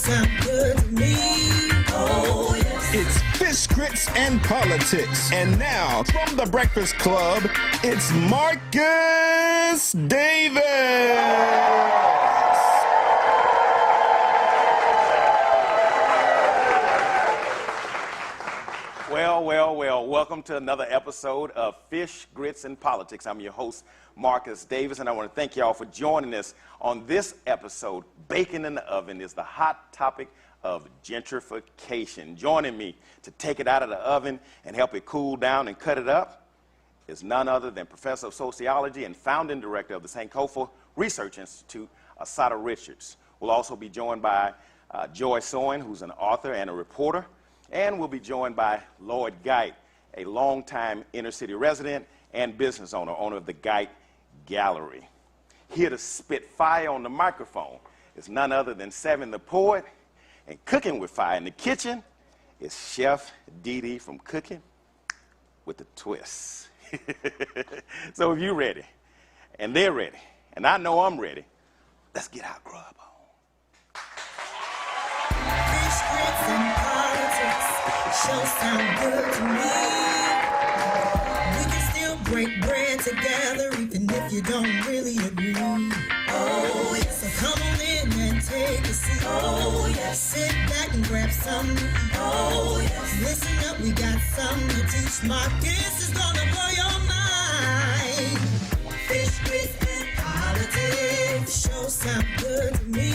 sound good to me. Oh, yes. It's Fish, Grits, and Politics. And now, from the Breakfast Club, it's Marcus Davis. Well, welcome to another episode of Fish, Grits, and Politics. I'm your host, Marcus Davis, and I want to thank y'all for joining us on this episode. Bacon in the oven is the hot topic of gentrification. Joining me to take it out of the oven and help it cool down and cut it up is none other than Professor of Sociology and founding director of the Sankofa Research Institute, Assata Richards. We'll also be joined by Joy Soin, who's an author and a reporter. And we'll be joined by Lloyd Geit, a longtime inner-city resident and business owner of the Geit Gallery. Here to spit fire on the microphone is none other than Seven the Poet, and cooking with fire in the kitchen is Chef Dee Dee from Cooking with a Twist. So if you're ready, and they're ready, and I know I'm ready, let's get our grub on. Fish, grits, and politics sure sound good to me. We can still break bread together even if you don't really agree. Oh, yes. So come on in and take a seat. Oh, yes. Sit back and grab something to eat. Oh, yes. Listen up, we got something to teach. Marcus is gonna blow your mind. Fish, grits, and politics sure sound good to me.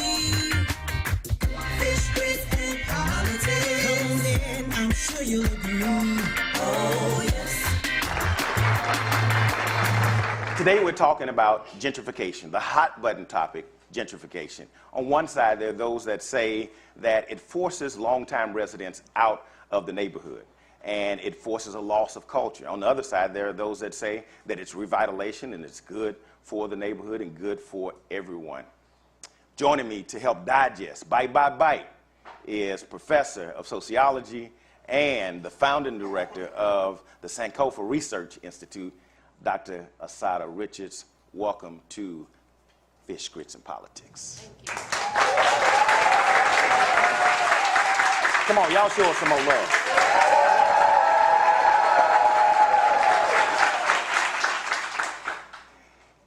Fish, grits, and politics. Come on in, I'm sure you'll agree. Oh, yes. Today we're talking about gentrification, the hot button topic, gentrification. On one side, there are those that say that it forces longtime residents out of the neighborhood and it forces a loss of culture. On the other side, there are those that say that it's revitalization and it's good for the neighborhood and good for everyone. Joining me to help digest bite by bite is Professor of Sociology and the founding director of the Sankofa Research Institute, Dr. Assata Richards. Welcome to Fish, Grits, and Politics. Thank you. Come on, y'all show us some more love.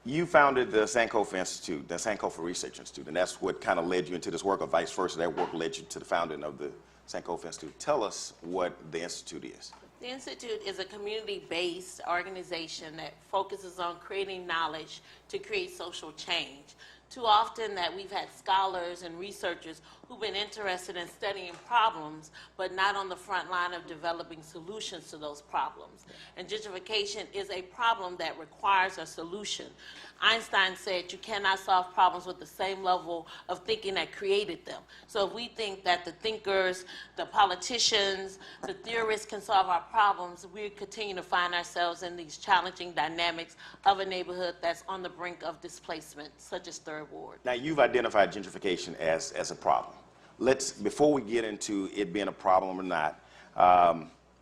You founded the Sankofa Institute, the Sankofa Research Institute, and that's what kind of led you into this work, or vice versa. That work led you to the founding of the Sankofa Institute. Tell us what the Institute is. The Institute is a community-based organization that focuses on creating knowledge to create social change. Too often that we've had scholars and researchers who've been interested in studying problems, but not on the front line of developing solutions to those problems. And gentrification is a problem that requires a solution. Einstein said you cannot solve problems with the same level of thinking that created them. So if we think that the thinkers, the politicians, the theorists can solve our problems, we continue to find ourselves in these challenging dynamics of a neighborhood that's on the brink of displacement, such as Third Ward. Now, you've identified gentrification as a problem. Before we get into it being a problem or not,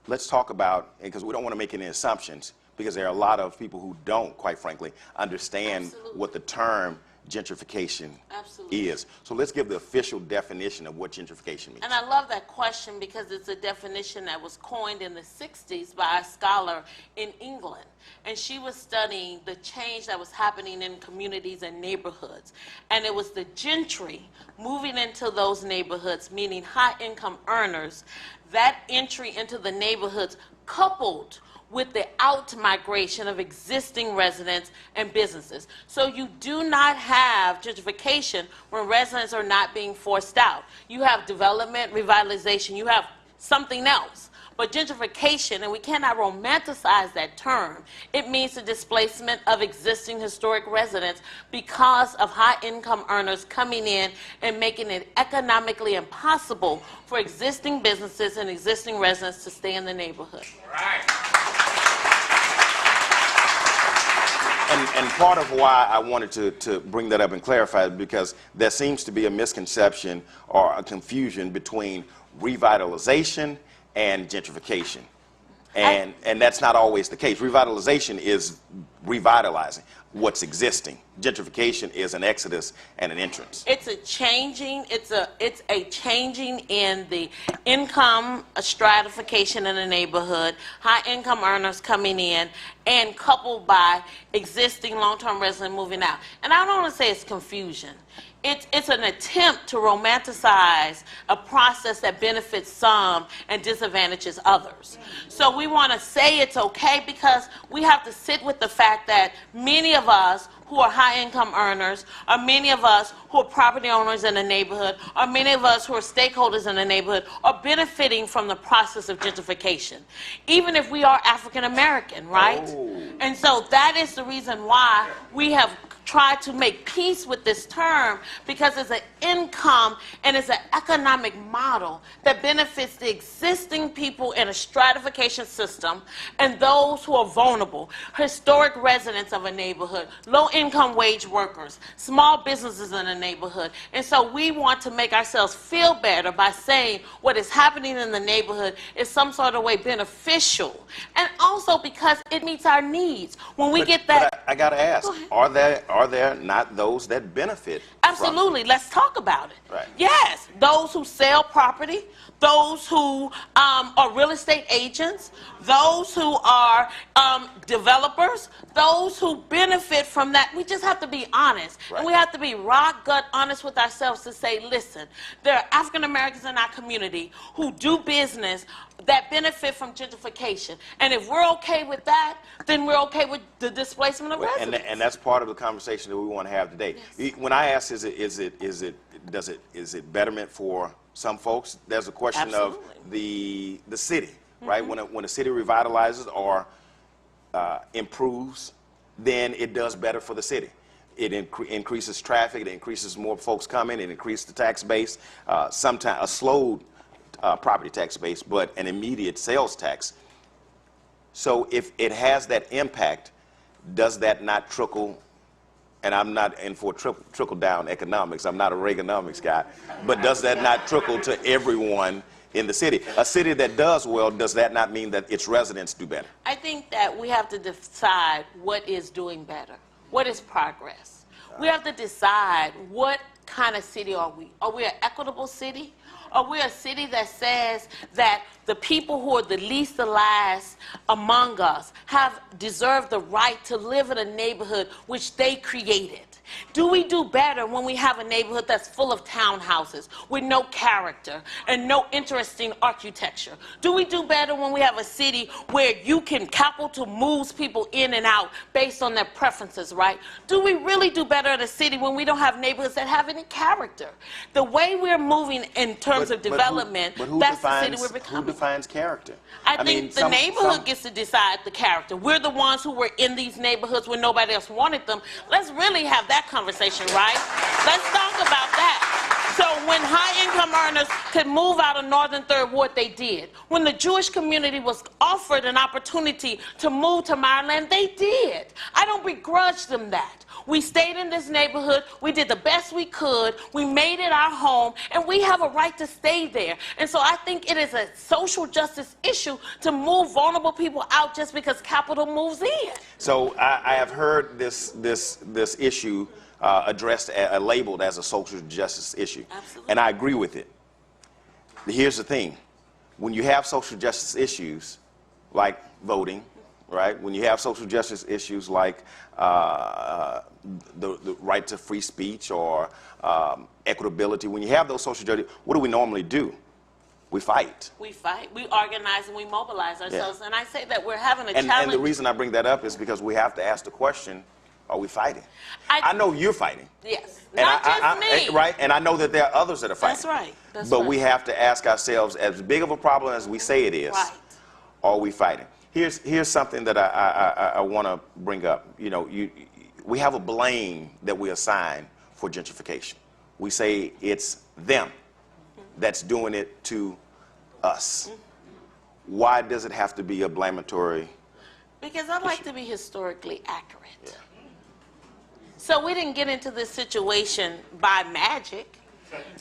let's talk about, because we don't want to make any assumptions, because there are a lot of people who don't, quite frankly, understand Absolutely. what the term gentrification Absolutely. is. So let's give the official definition of what gentrification means. And I love that question because it's a definition that was coined in the 60s by a scholar in England. And she was studying the change that was happening in communities and neighborhoods. And it was the gentry moving into those neighborhoods, meaning high-income earners, that entry into the neighborhoods coupled with the out-migration of existing residents and businesses. So you do not have gentrification when residents are not being forced out. You have development, revitalization, you have something else. But gentrification, and we cannot romanticize that term, it means the displacement of existing historic residents because of high-income earners coming in and making it economically impossible for existing businesses and existing residents to stay in the neighborhood. Right. And part of why I wanted to bring that up and clarify it, because there seems to be a misconception or a confusion between revitalization and gentrification. And that's not always the case. Revitalization is revitalizing what's existing. Gentrification is an exodus and an entrance. It's a changing in the income stratification in the neighborhood, high income earners coming in, and coupled by existing long-term residents moving out. And I don't want to say it's confusion. It's an attempt to romanticize a process that benefits some and disadvantages others. So we want to say it's okay because we have to sit with the fact that many of us who are high-income earners, or many of us who are property owners in the neighborhood, or many of us who are stakeholders in the neighborhood are benefiting from the process of gentrification, even if we are African American, right? Oh. And so that is the reason why we have tried to make peace with this term, because it's an income and it's an economic model that benefits the existing people in a stratification system and those who are vulnerable, historic residents of a neighborhood, low-income wage workers, small businesses in a neighborhood. And so we want to make ourselves feel better by saying what is happening in the neighborhood is some sort of way beneficial, and also because it meets our needs. When we get that... But I got to ask, are there not those that benefit? Absolutely. Let's talk about it. Right. Yes. Those who sell property, those who are real estate agents, those who are developers, those who benefit from that. We just have to be honest. Right. And we have to be gut honest with ourselves to say, listen, there are African Americans in our community who do business that benefit from gentrification. And if we're okay with that, then we're okay with the displacement of residents. And that's part of the conversation that we want to have today. Yes. When I ask, is it betterment for some folks? There's a question Absolutely. of the city, right? When a city revitalizes or improves, then it does better for the city. It increases traffic, it increases more folks coming, it increases the tax base, sometimes a slowed property tax base, but an immediate sales tax. So if it has that impact, does that not trickle? And I'm not in for trickle down economics. I'm not a Reaganomics guy, but does that not trickle to everyone in the city? A city that does well, does that not mean that its residents do better? I think that we have to decide what is doing better. What is progress? We have to decide what kind of city are we? Are we an equitable city? Are we a city that says that the people who are the least the last among us deserve the right to live in a neighborhood which they created? Do we do better when we have a neighborhood that's full of townhouses with no character and no interesting architecture? Do we do better when we have a city where you can capital moves people in and out based on their preferences, right? Do we really do better in a city when we don't have neighborhoods that have any character? The way we're moving in terms of development, that's the city we're becoming. Who defines character? I think the neighborhood gets to decide the character. We're the ones who were in these neighborhoods when nobody else wanted them. Let's really have that conversation, right? Let's talk about that. So when high-income earners could move out of Northern Third Ward, they did. When the Jewish community was offered an opportunity to move to Maryland, they did. I don't begrudge them that. We stayed in this neighborhood, we did the best we could, we made it our home, and we have a right to stay there. And so I think it is a social justice issue to move vulnerable people out just because capital moves in. So I have heard this issue addressed, labeled as a social justice issue. Absolutely. And I agree with it. Here's the thing. When you have social justice issues like voting, right? When you have social justice issues like the right to free speech or equitability, when you have those social justice, what do we normally do? We fight. We fight. We organize and we mobilize ourselves. Yeah. And I say that we're having a challenge. And the reason I bring that up is because we have to ask the question, are we fighting? I know you're fighting. Yes. And not just me. Right? And I know that there are others that are fighting. That's right. That's but right. we have to ask ourselves, as big of a problem as we say it is, right, are we fighting? Here's something that I want to bring up. You know, we have a blame that we assign for gentrification. We say it's them that's doing it to us. Why does it have to be a blamatory? Because I like to be historically accurate. Yeah. So we didn't get into this situation by magic.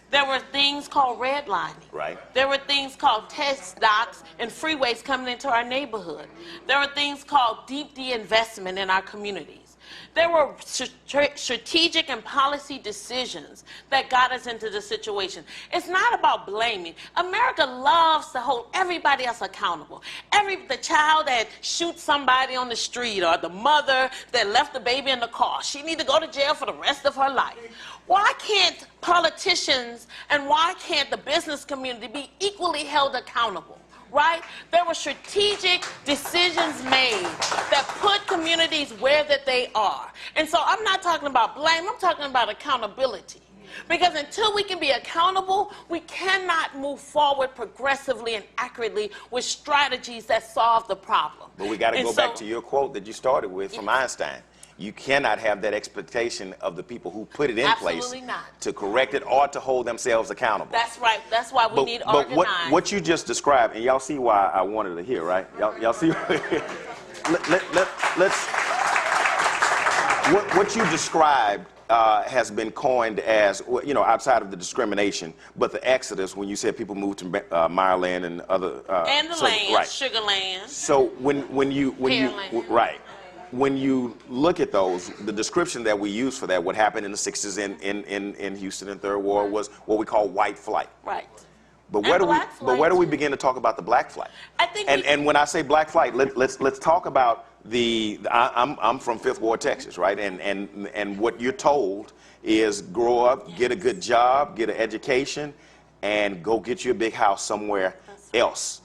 There were things called redlining. Right. There were things called test docks and freeways coming into our neighborhood. There were things called deep de-investment in our communities. There were strategic and policy decisions that got us into this situation. It's not about blaming. America loves to hold everybody else accountable. The child that shoots somebody on the street, or the mother that left the baby in the car, she needs to go to jail for the rest of her life. Why can't politicians and why can't the business community be equally held accountable? Right? There were strategic decisions made that put communities where that they are. And so I'm not talking about blame, I'm talking about accountability. Because until we can be accountable, we cannot move forward progressively and accurately with strategies that solve the problem. But we got to go back to your quote that you started with from Einstein. You cannot have that expectation of the people who put it in place to correct it or to hold themselves accountable. That's right. That's why we need organized. But what you just described, and y'all see why I wanted to hear, right? Y'all see? What you described has been coined as, you know, outside of the discrimination, but the exodus, when you said people moved to Maryland and other... and the land, right. Sugar land. So when you when you look at those, the description that we use for that, what happened in the 60s in Houston and Third Ward was what we call white flight. Right. But where do we begin to talk about the black flight? I think and when I say black flight, let's talk about I'm from Fifth Ward, Texas, right? And what you're told is grow up, get a good job, get an education, and go get you a big house somewhere else.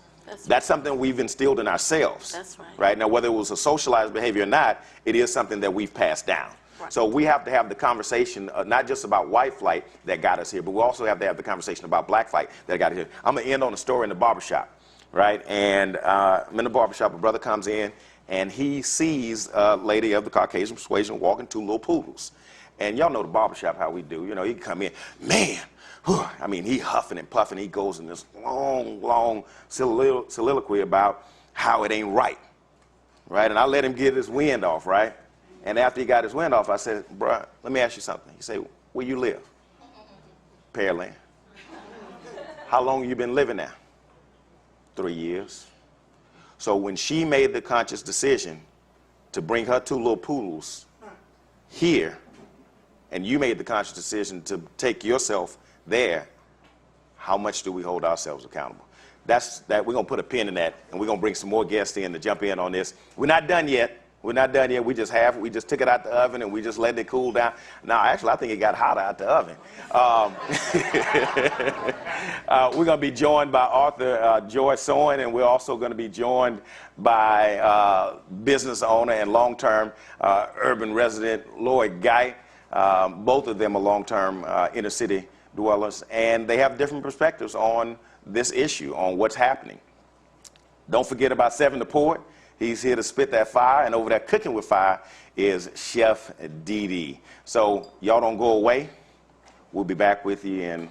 That's something we've instilled in ourselves. That's right. Right? Now, whether it was a socialized behavior or not, it is something that we've passed down. Right. So we have to have the conversation, not just about white flight that got us here, but we also have to have the conversation about black flight that got us here. I'm going to end on a story in the barbershop, right? And I'm in the barbershop, a brother comes in, and he sees a lady of the Caucasian persuasion walking two little poodles. And y'all know the barbershop, how we do. You know, he come in, man, I mean, he huffing and puffing. He goes in this long soliloquy about how it ain't right, right? And I let him get his wind off, right? And after he got his wind off, I said, bruh, let me ask you something. He said, where you live? Pearland. How long you been living there? 3 years. So when she made the conscious decision to bring her two little poodles here, and you made the conscious decision to take yourself there, how much do we hold ourselves accountable? We're going to put a pin in that, and we're going to bring some more guests in to jump in on this. We're not done yet. We're not done yet. We just took it out the oven, and we just let it cool down. Now, actually, I think it got hotter out the oven. We're going to be joined by author Joy Soin, and we're also going to be joined by business owner and long-term urban resident Lloyd Guy. Both of them are long-term inner city dwellers, and they have different perspectives on this issue, on what's happening. Don't forget about Seven to Port. He's here to spit that fire, and over there cooking with fire is Chef DD. So y'all don't go away. We'll be back with you in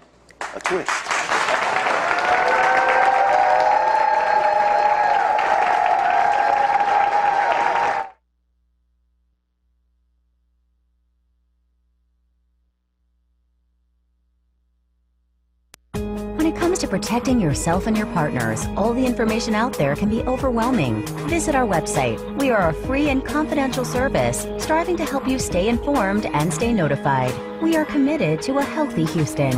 a twist. When it comes to protecting yourself and your partners, all the information out there can be overwhelming. Visit our website. We are a free and confidential service striving to help you stay informed and stay notified. We are committed to a healthy Houston.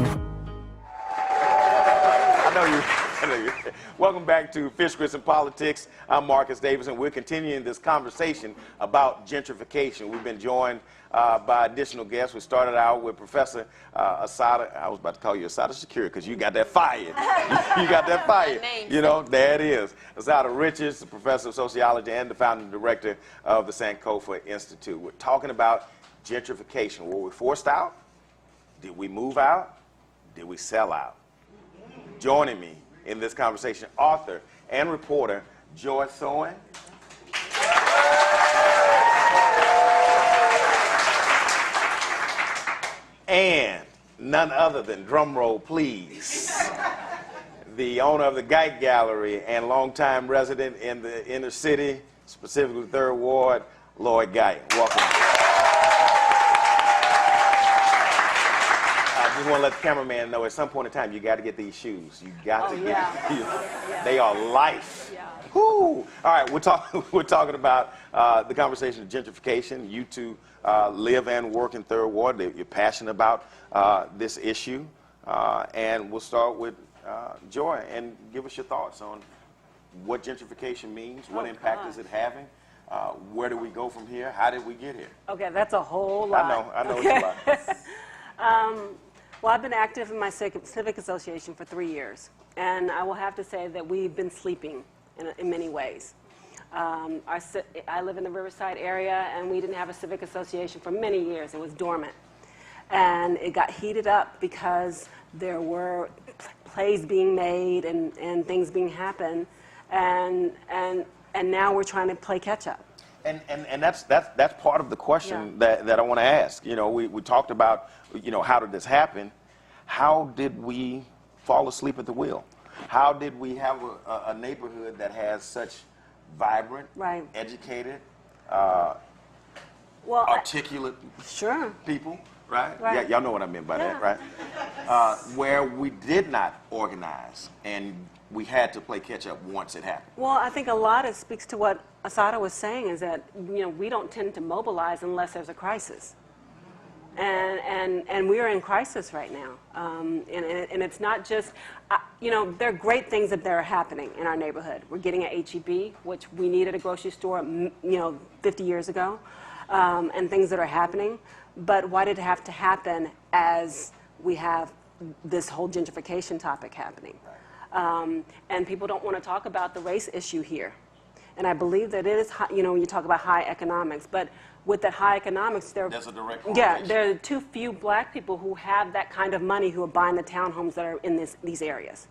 I know you. Welcome back to Fish, Grits, and Politics. I'm Marcus Davis, and we're continuing this conversation about gentrification. We've been joined by additional guests. We started out with Professor Asada. I was about to call you Asada Shakir because you got that fire. You got that fire. You know, there it is. Asada Richards, the professor of sociology and the founding director of the Sankofa Institute. We're talking about gentrification. Were we forced out? Did we move out? Did we sell out? Joining me in this conversation, author and reporter Joy Soin. And none other than, drum roll please, the owner of the Geidt Gallery and longtime resident in the inner city, specifically Third Ward, Lloyd Geidt. Welcome. just want to let the cameraman know at some point in time you got to get these shoes. You got to get these. They are life. Yeah. Woo. All right, we're talking about the conversation of gentrification. You two live and work in Third Ward. You're passionate about this issue. And we'll start with Joy, and give us your thoughts on what gentrification means, what impact is it having, where do we go from here, how did we get here? Okay, that's a whole lot. I know it's a lot. Well, I've been active in my civic association for 3 years, and I will have to say that we've been sleeping in many ways. I live in the Riverside area, and we didn't have a civic association for many years. It was dormant. And it got heated up because there were plays being made and things being happen, and now we're trying to play catch up. And that's part of the question that I want to ask. You know, we talked about, you know, how did this happen? How did we fall asleep at the wheel? How did we have a neighborhood that has such vibrant, educated, articulate people? Right? Yeah, y'all know what I meant by that, right? Where we did not organize and we had to play catch up once it happened. Well, I think a lot of it speaks to what Asada was saying, is that, you know, we don't tend to mobilize unless there's a crisis. And we're in crisis right now. And it's not just, you know, there are great things that are happening in our neighborhood. We're getting an HEB, which we needed a grocery store, you know, 50 years ago, and things that are happening. But why did it have to happen as we have this whole gentrification topic happening? And people don't want to talk about the race issue here. And I believe that it is, you know, when you talk about high economics, but with that high economics, there's a direct correlation. There are too few black people who have that kind of money who are buying the townhomes that are in these areas.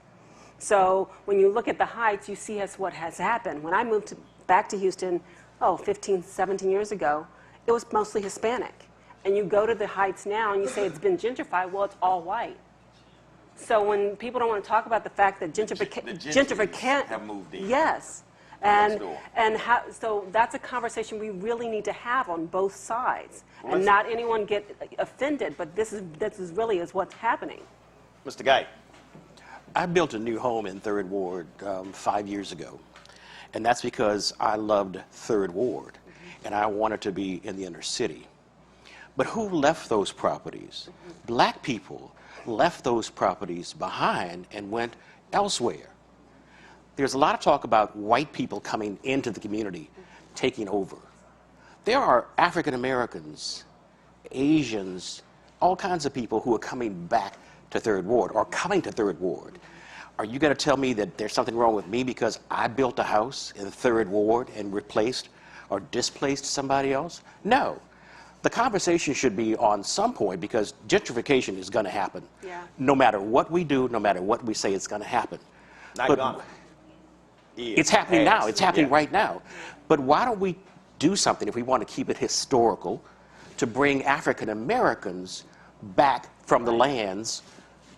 So when you look at the Heights, you see what has happened. When I moved back to Houston, 15, 17 years ago, it was mostly Hispanic. And you go to the Heights now and you say it's been gentrified, well, it's all white. So when people don't want to talk about the fact that gentrification have moved in. Yes. So that's a conversation we really need to have on both sides. Well, and not anyone get offended, but this is really what's happening. Mr. Guy. I built a new home in Third Ward 5 years ago. And that's because I loved Third Ward. And I wanted to be in the inner city. But who left those properties? Black people left those properties behind and went elsewhere. There's a lot of talk about white people coming into the community, taking over. There are African Americans, Asians, all kinds of people who are coming back to Third Ward or coming to Third Ward. Are you going to tell me that there's something wrong with me because I built a house in Third Ward and replaced or displaced somebody else? No. The conversation should be on some point, because gentrification is going to happen. No matter what we do, no matter what we say, it's going to happen. It's happening now. It's happening right now. But why don't we do something, if we want to keep it historical, to bring African Americans back from the lands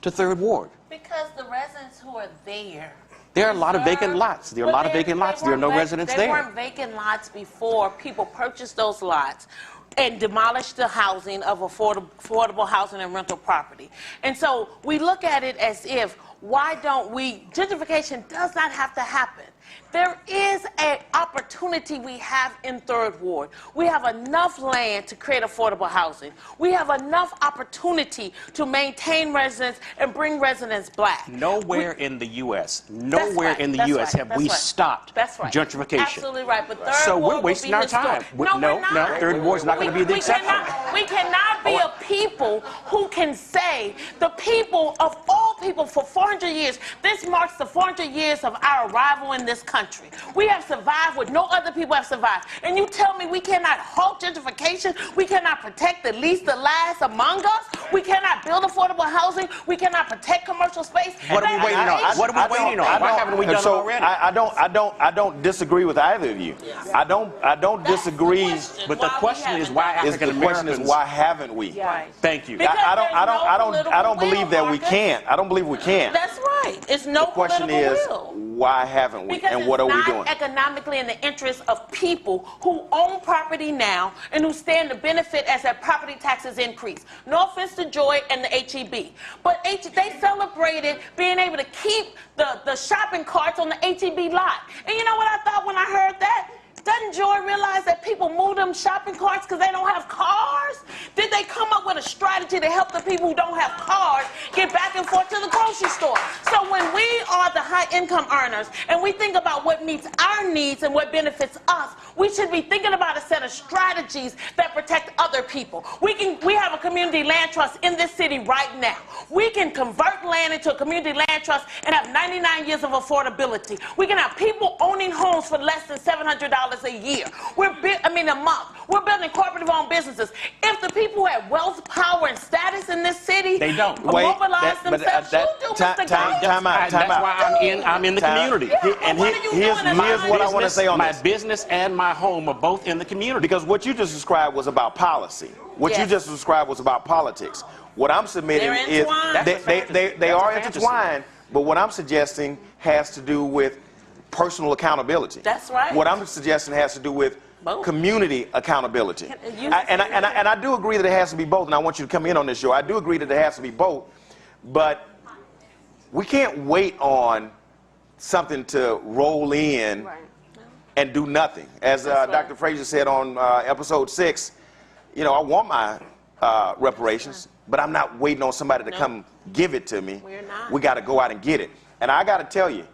to Third Ward? Because the residents who are there are a lot of vacant lots. There are a lot of vacant lots. There are no residents there. There weren't vacant lots before people purchased those lots and demolished the housing of affordable housing and rental property. And so we look at it as if, why don't we, gentrification does not have to happen. There is an opportunity we have in Third Ward. We have enough land to create affordable housing. We have enough opportunity to maintain residents and bring residents back. Nowhere in the U.S., have we stopped gentrification. Absolutely right. But Third Ward we're wasting our time. No, Third Ward's not going to be the exception. We cannot be a people who can say, the people of all people for 400 years, this marks the 400 years of our arrival in this country. We have survived what no other people have survived. And you tell me we cannot halt gentrification? We cannot protect the least, the last among us? We cannot build affordable housing? We cannot protect commercial space? What are we waiting on? What are we waiting on? Why haven't we done it already? I don't disagree with either of you. I don't disagree. But the question is, why African Americans? The question is, why haven't we? Thank you. I don't believe that we can't. I don't believe we can't. That's right. right. It's no The question political is, will. why haven't we? Because And what are we it's doing? not economically in the interest of people who own property now and who stand to benefit as their property taxes increase. No offense to Joy and the HEB, but they celebrated being able to keep the shopping carts on the HEB lot. And you know what I thought when I heard that? Doesn't Joy realize that people move them shopping carts because they don't have cars? Did they come up with a strategy to help the people who don't have cars get back and forth to the grocery store? So when we are the high income earners and we think about what meets our needs and what benefits us, we should be thinking about a set of strategies that protect other people. We have a community land trust in this city right now. We can convert land into a community land trust and have 99 years of affordability. We can have people owning homes for less than $700 a year. A month. We're building corporate-owned businesses. If the people who have wealth, power, and status in this city They don't. mobilize themselves, you do, Mr. Gold. Time out. That's why I'm in the community. And What are you here's doing about what I it? want to say on My this. business and my home are both in the community. Because what you just described was about policy. What you Yes. just described was about politics. What I'm submitting They're is entwined. That's a fantasy. they That's a are fantasy. intertwined, but what I'm suggesting has to do with personal accountability. That's right. What I'm suggesting has to do with Both. community accountability. you- And I do agree that it has to be both, and I want you to come in on this show. I do agree that it has to be both, but we can't wait on something to roll in Right. and do nothing. As That's right. Dr. Frazier said on episode 6, I want my reparations, but I'm not waiting on somebody to come give it to me. We're not. We got to go out and get it. And I got to tell you,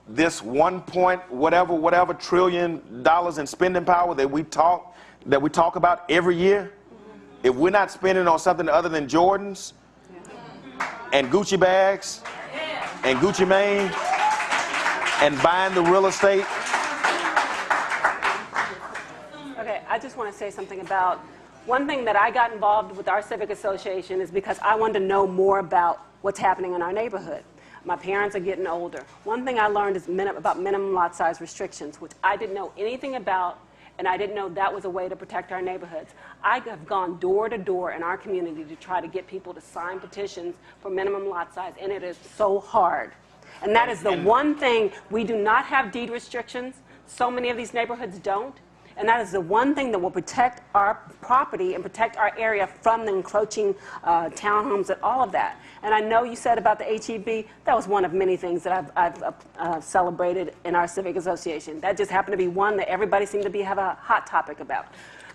this 1 point whatever trillion dollars in spending power that we talk about every year, if we're not spending on something other than Jordans and Gucci bags and Gucci Mane and buying the real estate. Okay, I just want to say something about one thing that I got involved with our civic association is because I wanted to know more about what's happening in our neighborhood. My parents are getting older. One thing I learned is about minimum lot size restrictions, which I didn't know anything about, and I didn't know that was a way to protect our neighborhoods. I have gone door to door in our community to try to get people to sign petitions for minimum lot size, and it is so hard. And that is the one thing, we do not have deed restrictions. So many of these neighborhoods don't. And that is the one thing that will protect our property and protect our area from the encroaching townhomes and all of that. And I know you said about the HEB, that was one of many things that I've celebrated in our civic association. That just happened to be one that everybody seemed to have a hot topic about.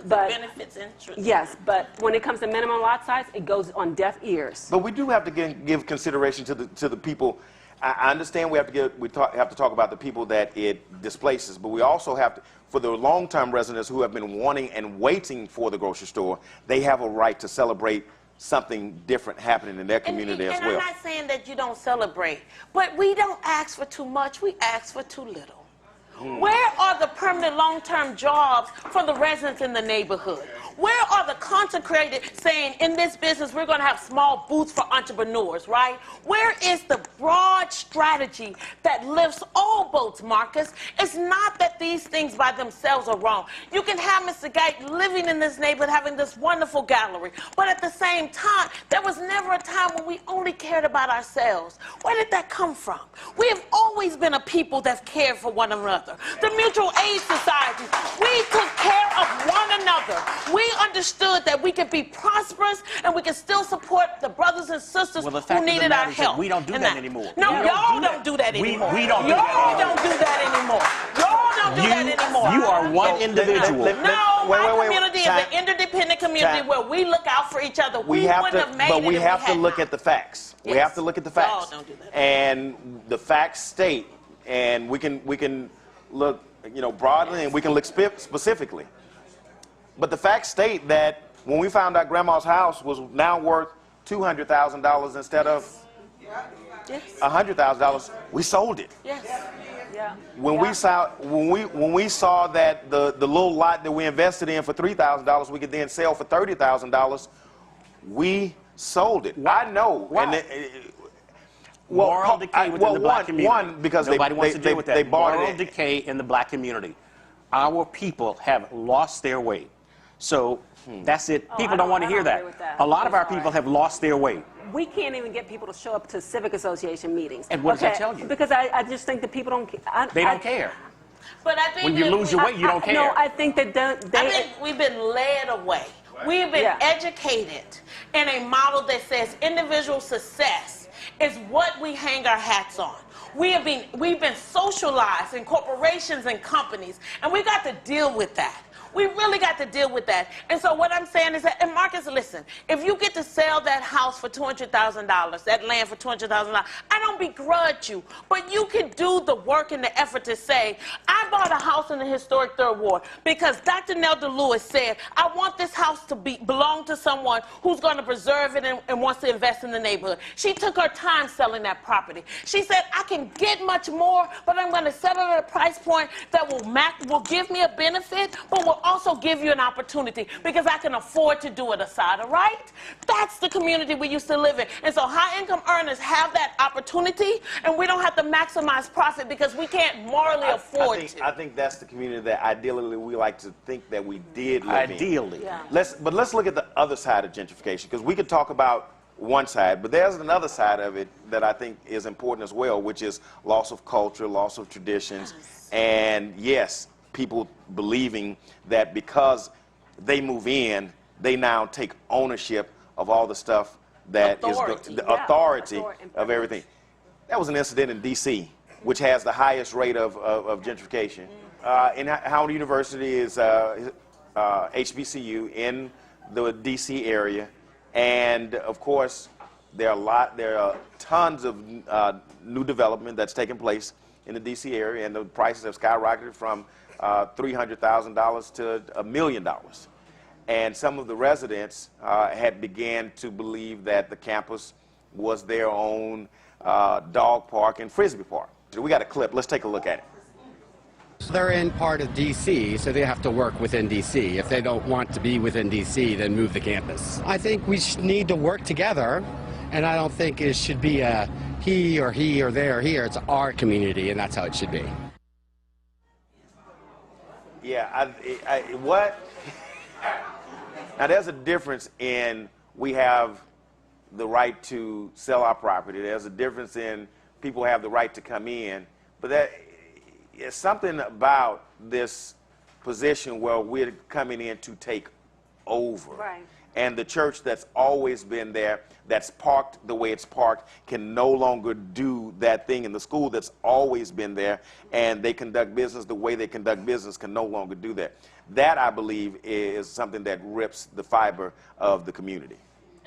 But Benefits interest. yes, but when it comes to minimum lot size, it goes on deaf ears. But we do have to give consideration to the people. I understand we have to talk about the people that it displaces, but we also have to, for the long-term residents who have been wanting and waiting for the grocery store, they have a right to celebrate something different happening in their community as well. And I'm not saying that you don't celebrate, but we don't ask for too much, we ask for too little. Where are the permanent long-term jobs for the residents in the neighborhood? Where are the consecrated saying, in this business, we're going to have small booths for entrepreneurs, right? Where is the broad strategy that lifts all boats, Marcus? It's not that these things by themselves are wrong. You can have Mr. Gate living in this neighborhood, having this wonderful gallery, but at the same time, there was never a time when we only cared about ourselves. Where did that come from? We have always been a people that cared for one another. The Mutual Aid Society, we took care of one another. We understood that we could be prosperous and we could still support the brothers and sisters Well, the who fact of the needed matter our is that help. we don't do And that anymore. No, We y'all don't do that anymore. We don't do Y'all that don't do that anymore. Y'all don't do that anymore. You are one individual. No, my Wait, community is an interdependent community where we look out for each other. We wouldn't have made it but we if have to had look not. at the facts. We Yes. have to look at the facts. Y'all don't do that. And the facts state, and we can look, broadly, and we can look specifically. But the facts state that when we found out Grandma's house was now worth $200,000 instead of Yes. $100,000, we sold it. Yes. Yeah. When we saw that the little lot that we invested in for $3,000, we could then sell for $30,000, we sold it. I know. Why? And Moral decay within the black community. One, because nobody wants to deal with that. they bought Moral it. decay in the black community. Our people have lost their way. So that's it. Oh, People I don't want to don't hear agree that. with that. A lot I'm of our sorry. people have lost their way. we can't even get people to show up to civic association meetings. And what does that tell you? Because I just think that people don't. They don't care. But I think When you lose your weight, you don't care. No, I think that I think we've been led away. We've been educated in a model that says individual success is what we hang our hats on. We've been socialized in corporations and companies, and we got to deal with that. We really got to deal with that. And so what I'm saying is that, and Marcus, listen, if you get to sell that house for $200,000, that land for $200,000, I don't begrudge you, but you can do the work and the effort to say, I bought a house in the historic Third Ward because Dr. Nelda Lewis said, I want this house to belong to someone who's going to preserve it and wants to invest in the neighborhood. She took her time selling that property. She said, I can get much more, but I'm going to settle at a price point that will give me a benefit, but will also give you an opportunity because I can afford to do it aside, all right? That's the community we used to live in. And so high-income earners have that opportunity, and we don't have to maximize profit because we can't morally afford to. I think that's the community that ideally we like to think that we did live in. Ideally. Yeah. But let's look at the other side of gentrification, because we could talk about one side, but there's another side of it that I think is important as well, which is loss of culture, loss of traditions, and yes, people believing that because they move in, they now take ownership of all the stuff that is the authority of everything. That was an incident in D.C., which has the highest rate of gentrification. In Howard University is HBCU in the D.C. area, and of course, there are tons of new development that's taking place in the D.C. area, and the prices have skyrocketed from $300,000 to $1 million. And some of the residents had began to believe that the campus was their own dog park and frisbee park. So we got a clip. Let's take a look at it. They're in part of D.C., so they have to work within D.C. If they don't want to be within D.C., then move the campus. I think we need to work together, and I don't think it should be a he or they or here. It's our community, and that's how it should be. Yeah, what? Now, there's a difference in we have the right to sell our property. There's a difference in people have the right to come in. But that is something about this position where we're coming in to take over. Right. And the church that's always been there, that's parked the way it's parked, can no longer do that thing. And the school that's always been there and they conduct business the way they conduct business can no longer do that. That, I believe, is something that rips the fiber of the community.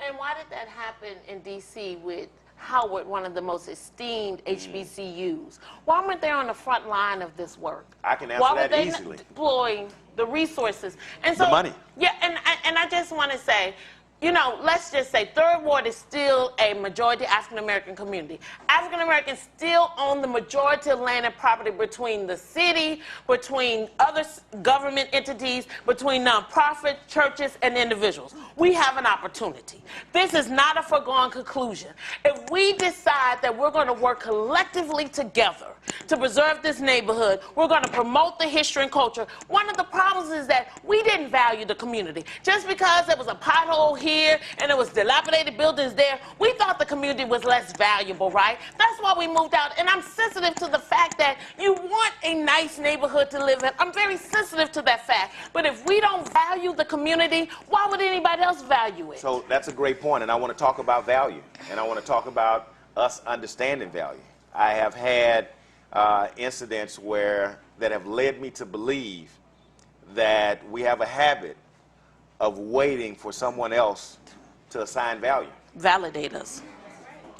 And why did that happen in D.C. with Howard, one of the most esteemed HBCUs? Why weren't they on the front line of this work? I can answer that easily. Why were they deploying the resources? And so, the money. Yeah, and I just want to say, you know, let's just say Third Ward is still a majority African-American community. African-Americans still own the majority of land and property between the city, between other government entities, between nonprofit, churches, and individuals. We have an opportunity. This is not a foregone conclusion. If we decide that we're going to work collectively together to preserve this neighborhood, we're going to promote the history and culture. One of the problems is that we didn't value the community. Just because there was a pothole here and there was dilapidated buildings there, we thought the community was less valuable, right? That's why we moved out. And I'm sensitive to the fact that you want a nice neighborhood to live in. I'm very sensitive to that fact. But if we don't value the community, why would anybody else value it? So that's a great point, and I want to talk about value, and I want to talk about us understanding value. I have had incidents that have led me to believe that we have a habit of waiting for someone else to assign value. Validate us.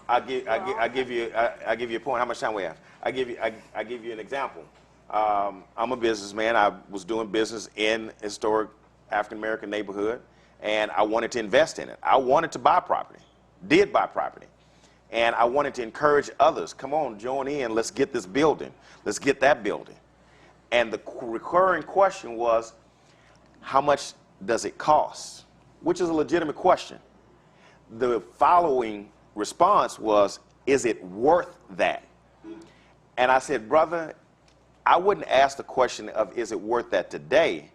I'll give you a point. How much time we have? I give you an example. I'm a businessman. I was doing business in a historic African American neighborhood, and I wanted to invest in it. I wanted to buy property, did buy property. And I wanted to encourage others, come on, join in, let's get this building, let's get that building. And the recurring question was, how much does it cost? Which is a legitimate question. The following response was, is it worth that? And I said, brother, I wouldn't ask the question of, is it worth that today?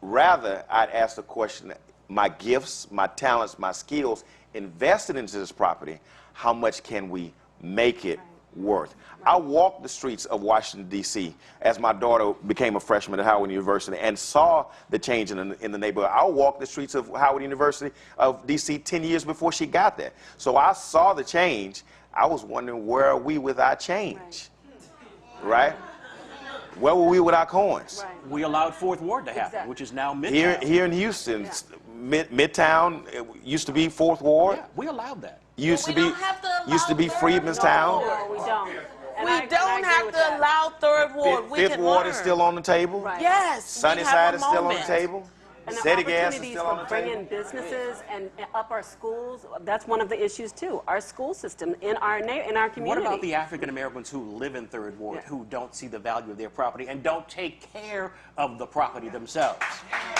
Rather, I'd ask the question, my gifts, my talents, my skills, invested into this property, how much can we make it worth? I walked the streets of Washington, D.C. as my daughter became a freshman at Howard University and saw the change in the neighborhood. I walked the streets of Howard University of D.C. 10 years before she got there. So I saw the change. I was wondering, where are we with our change? Right? Where were we with our coins? Right. We allowed Fourth Ward to happen, which is now Midtown. Here in Houston, Midtown, it used to be Fourth Ward. Yeah, we allowed that. Used But to we be don't have to allow Freedmanstown. No, we don't. And We I don't agree have with to that. allow Third Ward. We Fifth can Ward learn. is still on the table. Right. Yes. Sunnyside is still on the table. And the City Gas is opportunities still on for the bringing table. businesses and up our schools, that's one of the issues too. Our school system in our community. What about the African Americans who live in Third Ward, Yeah. who don't see the value of their property and don't take care of the property themselves?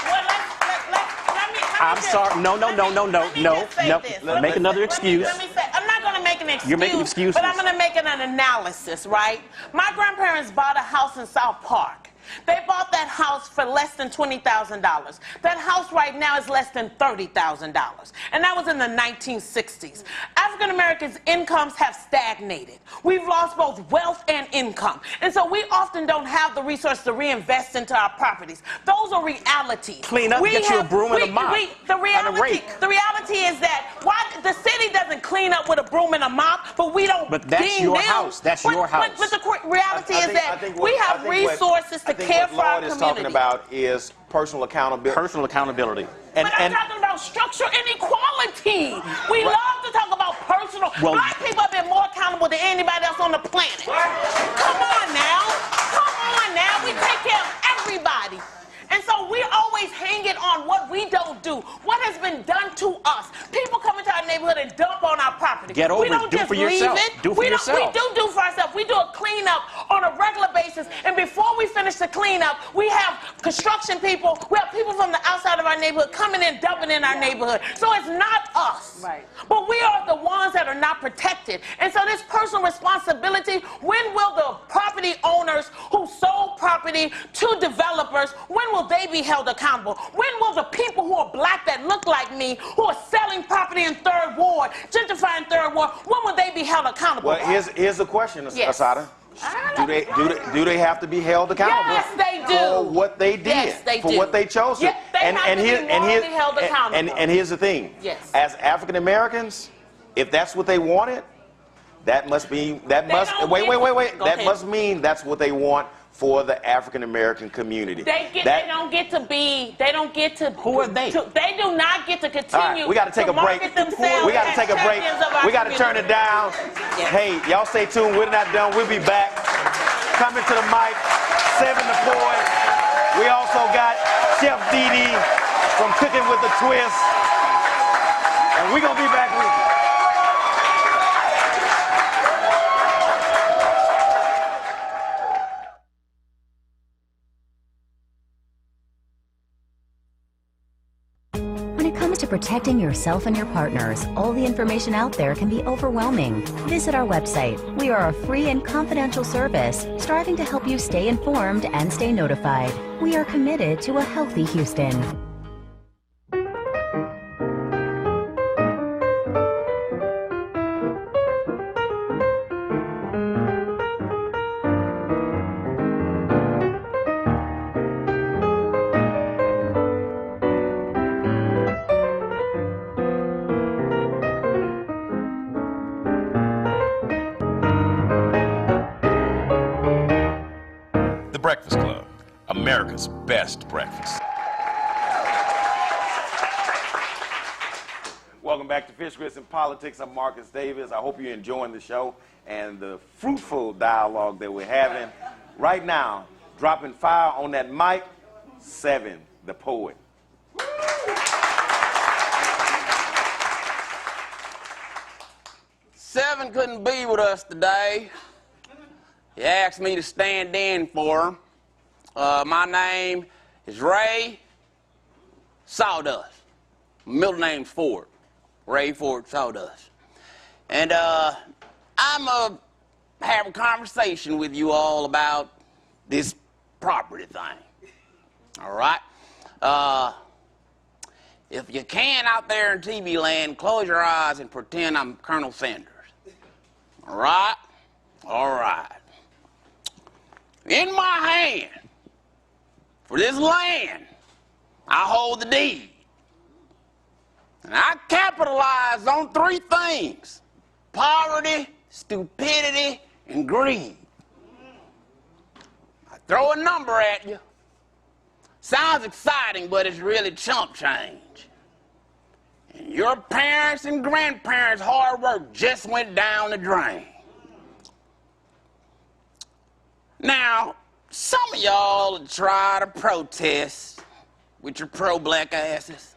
Well, let me I'm just- sorry. No. let me just say this. Make another excuse. Let me say, I'm not going to make an excuse. You're making excuses. But I'm going to make an analysis, right? My grandparents bought a house in South Park. They bought that house for less than $20,000. That house right now is less than $30,000. And that was in the 1960s. African Americans' incomes have stagnated. We've lost both wealth and income. And so we often don't have the resources to reinvest into our properties. Those are realities. Clean up, get you a broom and a mop. The And a rake. reality is that why the city doesn't clean up with a broom and a mop, but we don't. But that's deem your them- house. That's your house. But the reality is that we have resources to I think care what for our Lord is community. talking about is personal accountability. Personal accountability. And, But I'm talking about structural inequality. We love to talk about personal. Well- Black people have been more accountable than anybody else on the planet. Come on now. We take care of everybody. And so we're always hanging on what we don't do, what has been done to us. People come into our neighborhood and dump on our property. Get over we it. don't Do just for leave yourself. it. Do for yourself. We do for ourselves. We do a cleanup on a regular basis. And before we finish the cleanup, we have construction people, we have people from the outside of our neighborhood coming in, dumping in our neighborhood. So it's not us. Right. But we are the ones that are not protected. And so this personal responsibility, when will the property owners who sold property to developers, when will they be held accountable? When will the people who are black that look like me, who are selling property in Third Ward, gentrifying Third Ward, when will they be held accountable? Well, here's the question, Yes. Asada. Do they have to be held accountable? Yes, they do. For what they did. Yes, they for do. what they chose to. Yes, they have to be morally held accountable. And here's the thing. Yes. As African Americans, if that's what they wanted, that must be don't wait. Go That ahead. must mean that's what they want for the African American community. They don't get to. Who are they? They do not get to All right, continue. we got to take a break. market themselves We got to as take a break. champions of our We got to turn community. it down. Yes. Hey, y'all stay tuned. We're not done. We'll be back. Coming to the mic, 7 to 4. We also got Chef Dee from Cooking with a Twist. And we're going to be back with you. When it comes to protecting yourself and your partners, all the information out there can be overwhelming. Visit our website. We are a free and confidential service striving to help you stay informed and stay notified. We are committed to a healthy Houston. The Breakfast Club, America's best breakfast. Welcome back to Fish, Grits, and Politics. I'm Marcus Davis. I hope you're enjoying the show and the fruitful dialogue that we're having. Right now, dropping fire on that mic, 7, the poet. Seven couldn't be with us today. He asked me to stand in for him. My name is Ray Sawdust. Middle name's Ford. Ray Ford Sawdust. And I'm have a conversation with you all about this property thing. All right? if you can out there in TV land, close your eyes and pretend I'm Colonel Sanders. All right? All right. In my hand, for this land, I hold the deed. And I capitalize on three things: poverty, stupidity, and greed. I throw a number at you. Sounds exciting, but it's really chump change. And your parents' and grandparents' hard work just went down the drain. Now, some of y'all try to protest with your pro-black asses.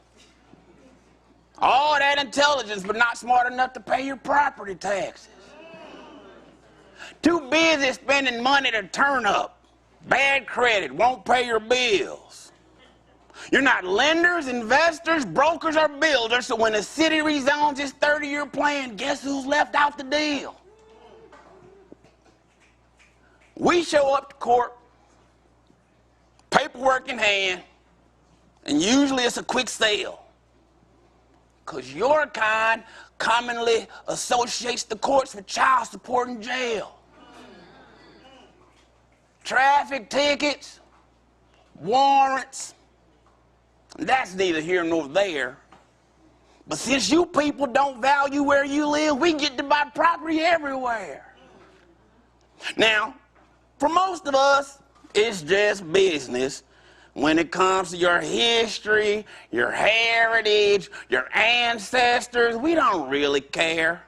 All that intelligence, but not smart enough to pay your property taxes. Too busy spending money to turn up. Bad credit, won't pay your bills. You're not lenders, investors, brokers, or builders, so when the city rezones its 30-year plan, guess who's left out the deal? We show up to court, paperwork in hand, and usually it's a quick sale. Because your kind commonly associates the courts with child support and jail. Traffic tickets, warrants, that's neither here nor there. But since you people don't value where you live, we get to buy property everywhere. Now, for most of us, it's just business when it comes to your history, your heritage, your ancestors. We don't really care.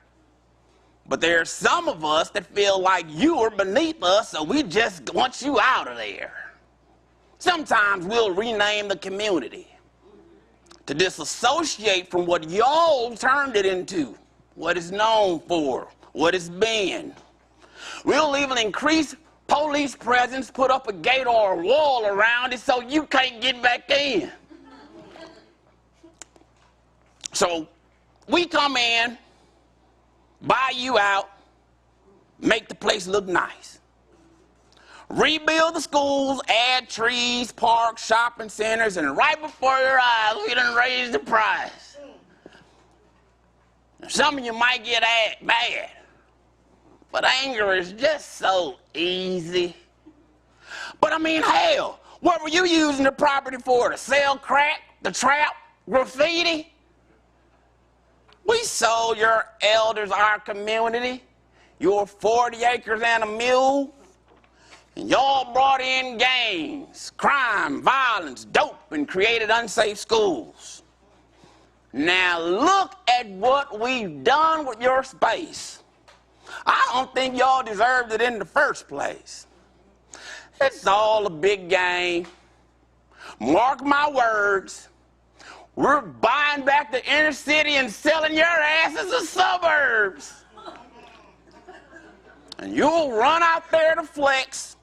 But there are some of us that feel like you are beneath us, so we just want you out of there. Sometimes we'll rename the community to disassociate from what y'all turned it into, what it's known for, what it's been. We'll even increase police presence, put up a gate or a wall around it so you can't get back in. So we come in, buy you out, make the place look nice. Rebuild the schools, add trees, parks, shopping centers, and right before your eyes, we done raise the price. Some of you might get mad, but anger is just so easy. But I mean, hell, what were you using the property for? To sell crack, to trap, graffiti? We sold your elders our community, your 40 acres and a mule, and y'all brought in gangs, crime, violence, dope, and created unsafe schools. Now look at what we've done with your space. I don't think y'all deserved it in the first place. It's all a big game. Mark my words. We're buying back the inner city and selling your asses the suburbs. And you'll run out there to flex,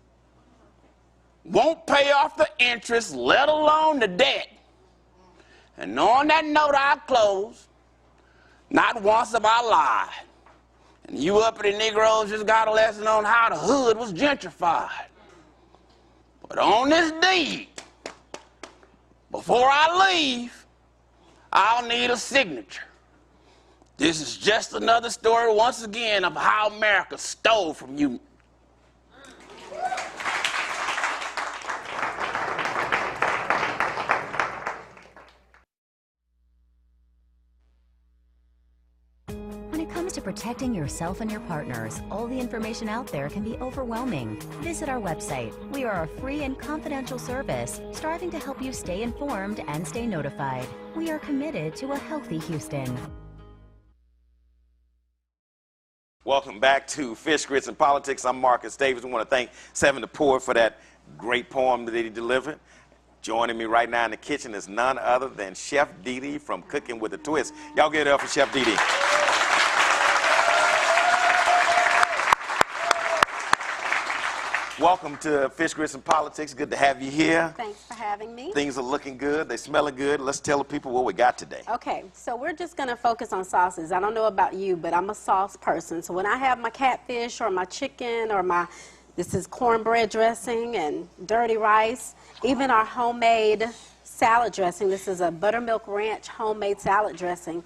won't pay off the interest, let alone the debt. And on that note, I close. Not once have I lied. And you uppity Negroes just got a lesson on how the hood was gentrified. But on this deed, before I leave, I'll need a signature. This is just another story, once again, of how America stole from you. When it comes to protecting yourself and your partners, all the information out there can be overwhelming. Visit our website. We are a free and confidential service, striving to help you stay informed and stay notified. We are committed to a healthy Houston. Welcome back to Fish, Grits, and Politics. I'm Marcus Davis. I want to thank Seven the Poet for that great poem that he delivered. Joining me right now in the kitchen is none other than Chef Dee Dee from Cooking with a Twist. Y'all give it up for Chef Dee Dee. Welcome to Fish, Grits, and Politics. Good to have you here. Thanks for having me. Things are looking good. They smelling good. Let's tell the people what we got today. Okay, so we're just going to focus on sauces. I don't know about you, but I'm a sauce person. So when I have my catfish or my chicken or this is cornbread dressing and dirty rice, even our homemade salad dressing. This is a buttermilk ranch homemade salad dressing.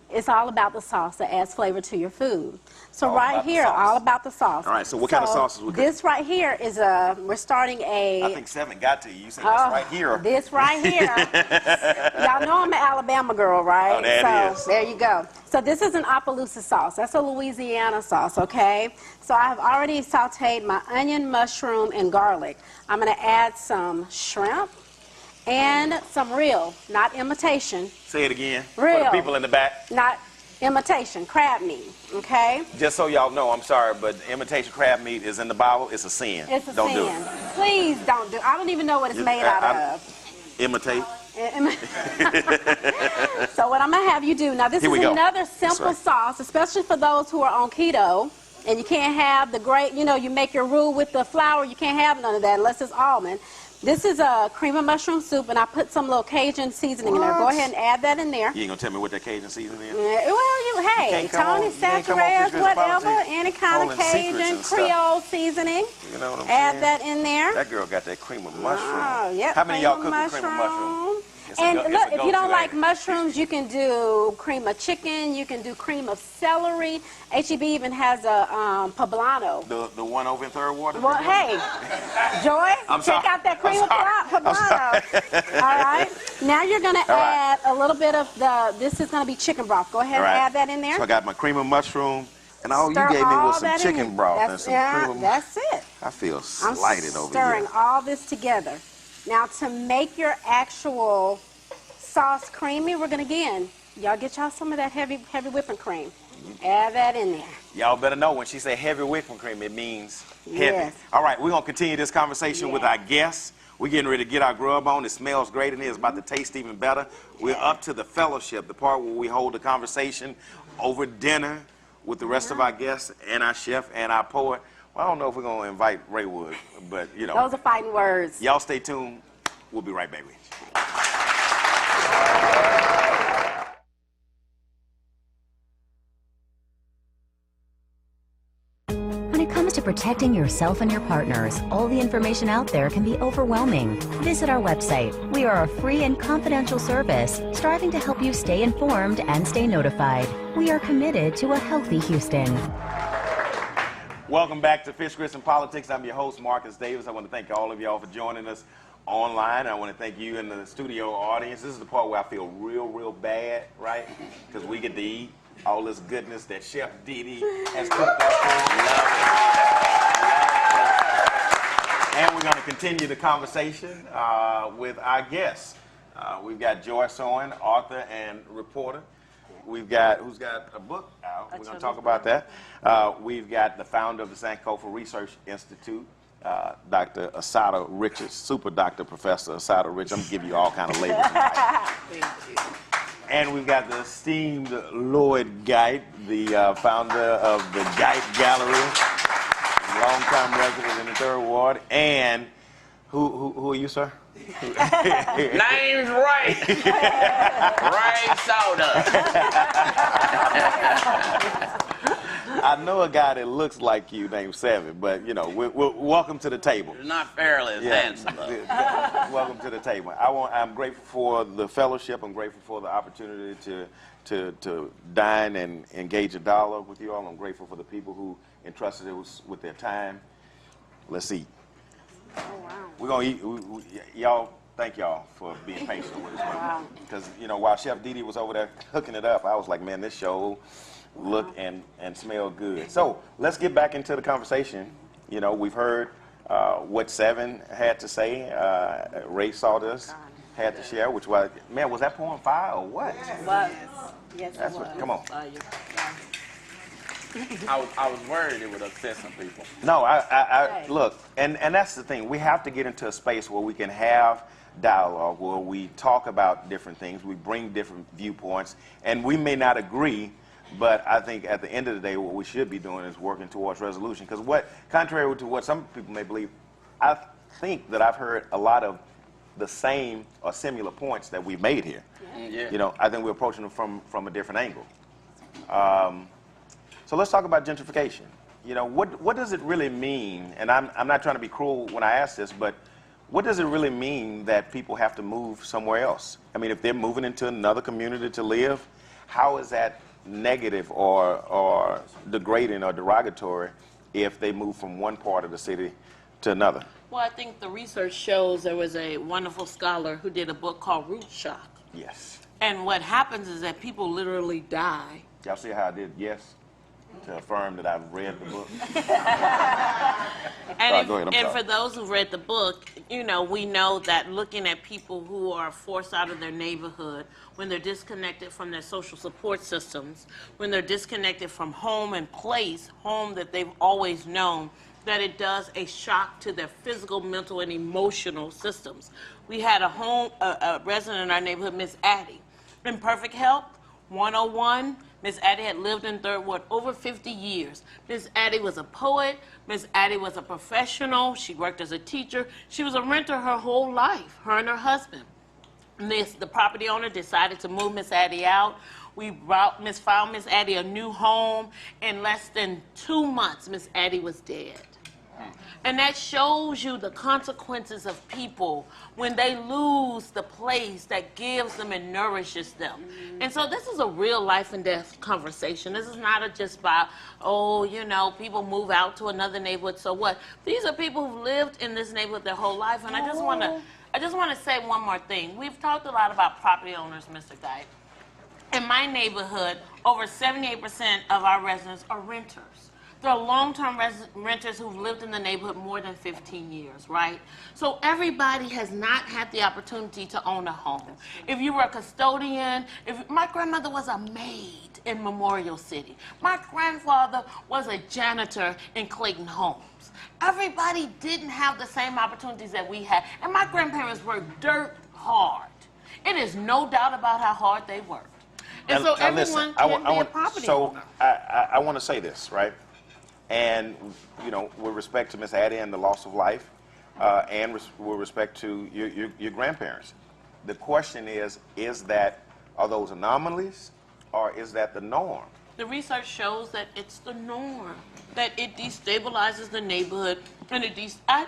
It's all about the sauce that adds flavor to your food. So right here, all about the sauce. All right, so what kind of sauces we got? This right here is we're starting a... I think 7 got to you. You said this right here. This right here. Y'all know I'm an Alabama girl, right? Oh, there it is. There you go. So this is an Appaloosa sauce. That's a Louisiana sauce, okay? So I have already sauteed my onion, mushroom, and garlic. I'm going to add some shrimp and some real, not imitation. Say it again. Real. For the people in the back. Not imitation, crab meat, okay? Just so y'all know, I'm sorry, but imitation crab meat is in the Bible. It's a sin. It's a don't sin. Do it. Please don't do it. I don't even know what it's made out of. Imitate. So what I'm going to have you do, now this is another simple sauce, especially for those who are on keto, and you can't have the great, you know, you make your roux with the flour, you can't have none of that unless it's almond. This is a cream of mushroom soup, and I put some little Cajun seasoning in there. Go ahead and add that in there. You ain't gonna tell me what that Cajun seasoning is? Well, hey, Tony Saturated, whatever, any kind of Cajun Creole seasoning. You know what I'm add saying? that in there. That girl got that cream of mushroom. Oh, yep. How many of y'all cook with cream of mushroom? And look, if you don't like mushrooms, you can do cream of chicken, you can do cream of celery. HEB even has a poblano. The one over in Third Ward? Well, hey, Joy, check out that cream of poblano. All right. Now you're going to add a little bit of this is going to be chicken broth. Go ahead and add that in there. So I got my cream of mushroom, and all you gave me was some chicken broth and some cream of... That's it. I feel slighted over here. I'm stirring all this together. Now, to make your actual sauce creamy, we're going to, y'all get y'all some of that heavy whipping cream. Add that in there. Y'all better know when she say heavy whipping cream, it means heavy. Yes. All right, we're going to continue this conversation with our guests. We're getting ready to get our grub on. It smells great in here. It's about to taste even better. We're up to the fellowship, the part where we hold the conversation over dinner with the rest of our guests and our chef and our poet. Well, I don't know if we're going to invite Ray Wood, but, you know. Those are fighting words. Y'all stay tuned. We'll be right back with you. When it comes to protecting yourself and your partners, all the information out there can be overwhelming. Visit our website. We are a free and confidential service striving to help you stay informed and stay notified. We are committed to a healthy Houston. Welcome back to Fish, Grits, and Politics. I'm your host, Marcus Davis. I want to thank all of y'all for joining us online. I want to thank you in the studio audience. This is the part where I feel real bad, right? Because we get to eat all this goodness that Chef Didi has cooked up for us. And we're going to continue the conversation with our guests. We've got Joyce Owen, author and reporter. We've got, who's got a book out. We're going to talk about that. We've got the founder of the Sankofa Research Institute, Dr. Asada Richards, Super Doctor Professor Asada Richards. I'm going to give you all kind of labels. Thank you. And we've got the esteemed Lloyd Geit, the founder of the Geit Gallery, longtime resident in the Third Ward. And who are you, sir? Name's Ray. Ray Soda. I know a guy that looks like you named Seven, but, you know, we're welcome to the table. He's not fairly as handsome, though. Welcome to the table. I'm grateful for the fellowship. I'm grateful for the opportunity to dine and engage a dialogue with you all. I'm grateful for the people who entrusted us with their time. Let's eat. Oh, wow. We're going to eat. Y'all, thank y'all for being patient with us. Wow. Because, you know, while Chef Didi was over there hooking it up, I was like, man, this show look and smell good. So let's get back into the conversation. You know, we've heard what Seven had to say. Ray Sawdust had to share, which was, man, was that pouring fire or what? Yes, That's it was. what, come on. I was worried it would upset some people. No, look, and that's the thing. We have to get into a space where we can have dialogue, where we talk about different things, we bring different viewpoints, and we may not agree, but I think at the end of the day, what we should be doing is working towards resolution. Because contrary to what some people may believe, I think that I've heard a lot of the same or similar points that we've made here. Yeah. You know, I think we're approaching them from a different angle. So let's talk about gentrification. You know, what does it really mean? And I'm not trying to be cruel when I ask this, but what does it really mean that people have to move somewhere else? I mean, if they're moving into another community to live, how is that negative or degrading or derogatory if they move from one part of the city to another? Well, I think the research shows there was a wonderful scholar who did a book called Root Shock. Yes. And what happens is that people literally die. Y'all see how I did yes to affirm that I've read the book? And for those who've read the book, you know, we know that looking at people who are forced out of their neighborhood, when they're disconnected from their social support systems, when they're disconnected from home and place, home that they've always known, that it does a shock to their physical, mental, and emotional systems. We had a resident in our neighborhood, Miss Addie, in perfect health, 101. Miss Addie had lived in Third Ward over 50 years. Miss Addie was a poet. Miss Addie was a professional. She worked as a teacher. She was a renter her whole life, her and her husband. The property owner decided to move Miss Addie out. We found Miss Addie a new home. In less than 2 months, Miss Addie was dead. And that shows you the consequences of people when they lose the place that gives them and nourishes them. And so this is a real life and death conversation. This is not just about, oh, you know, people move out to another neighborhood, so what? These are people who've lived in this neighborhood their whole life. And I just want to say one more thing. We've talked a lot about property owners, Mr. Guy. In my neighborhood, over 78% of our residents are renters. There are long-term renters who've lived in the neighborhood more than 15 years, right? So everybody has not had the opportunity to own a home. If you were a custodian, my grandmother was a maid in Memorial City. My grandfather was a janitor in Clayton Homes. Everybody didn't have the same opportunities that we had. And my grandparents worked dirt hard. It is no doubt about how hard they worked. And so everyone can be a property owner. I want to say this, right? And, you know, with respect to Miss Addie and the loss of life, and with respect to your grandparents, the question is are those anomalies, or is that the norm? The research shows that it's the norm, that it destabilizes the neighborhood, and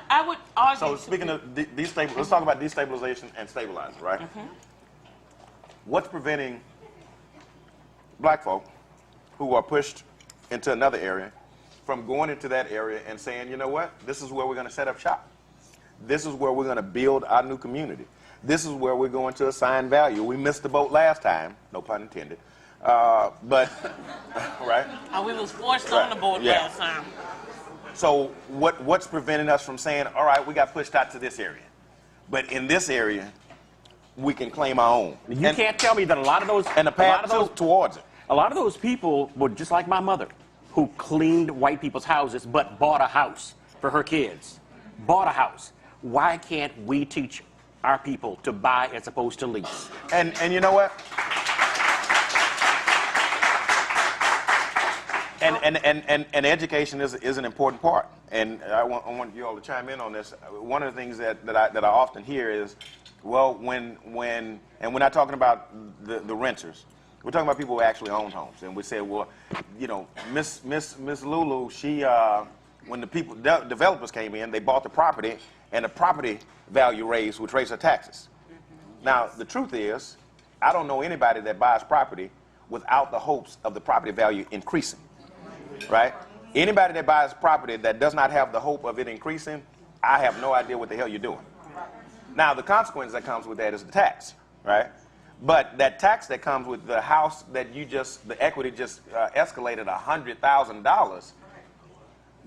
I would argue. So speaking of let's talk about destabilization and stabilizing, right? Mm-hmm. What's preventing black folk who are pushed into another area from going into that area and saying, you know what, this is where we're going to set up shop. This is where we're going to build our new community. This is where we're going to assign value. We missed the boat last time, no pun intended, but, right? We was forced on the boat last time. So what's preventing us from saying, all right, we got pushed out to this area, but in this area, we can claim our own. You can't tell me that a lot of those... And the path towards it. A lot of those people were just like my mother, who cleaned white people's houses but bought a house for her kids. Bought a house. Why can't we teach our people to buy as opposed to lease? And you know what? And education is an important part. And I want you all to chime in on this. One of the things that I often hear is, well, when and we're not talking about the renters. We're talking about people who actually own homes, and we say, well, you know, Miss Lulu, she when the developers came in, they bought the property, and the property value raised, which raised her taxes. Mm-hmm. Now, the truth is, I don't know anybody that buys property without the hopes of the property value increasing, right? Anybody that buys property that does not have the hope of it increasing, I have no idea what the hell you're doing. Now, the consequence that comes with that is the tax, right? But that tax that comes with the house that the equity just escalated $100,000,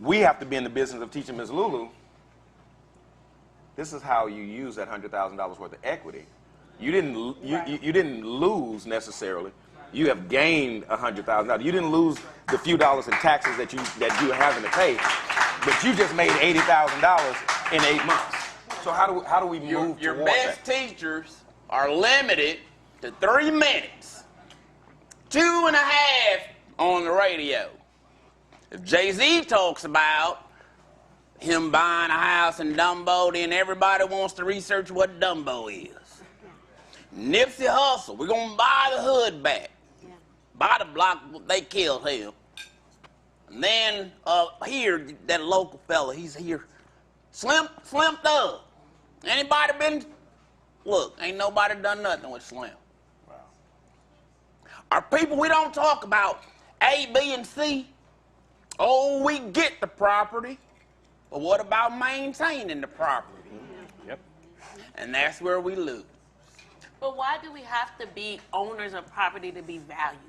we have to be in the business of teaching Ms. Lulu, this is how you use that $100,000 worth of equity. You didn't lose necessarily. You have gained $100,000. You didn't lose the few dollars in taxes that you are having to pay, but you just made $80,000 in 8 months. So how do we move your towards best that? Teachers are limited to 3 minutes, 2.5 on the radio. If Jay-Z talks about him buying a house in Dumbo, then everybody wants to research what Dumbo is. Nipsey Hussle, we're going to buy the hood back. Yeah. Buy the block, they killed him. And then here, that local fella, he's here. Slim Thug. Anybody been? Look, ain't nobody done nothing with Slim. Wow. Our people, we don't talk about A, B, and C. Oh, we get the property, but what about maintaining the property? Yep. And that's where we lose. But why do we have to be owners of property to be valued?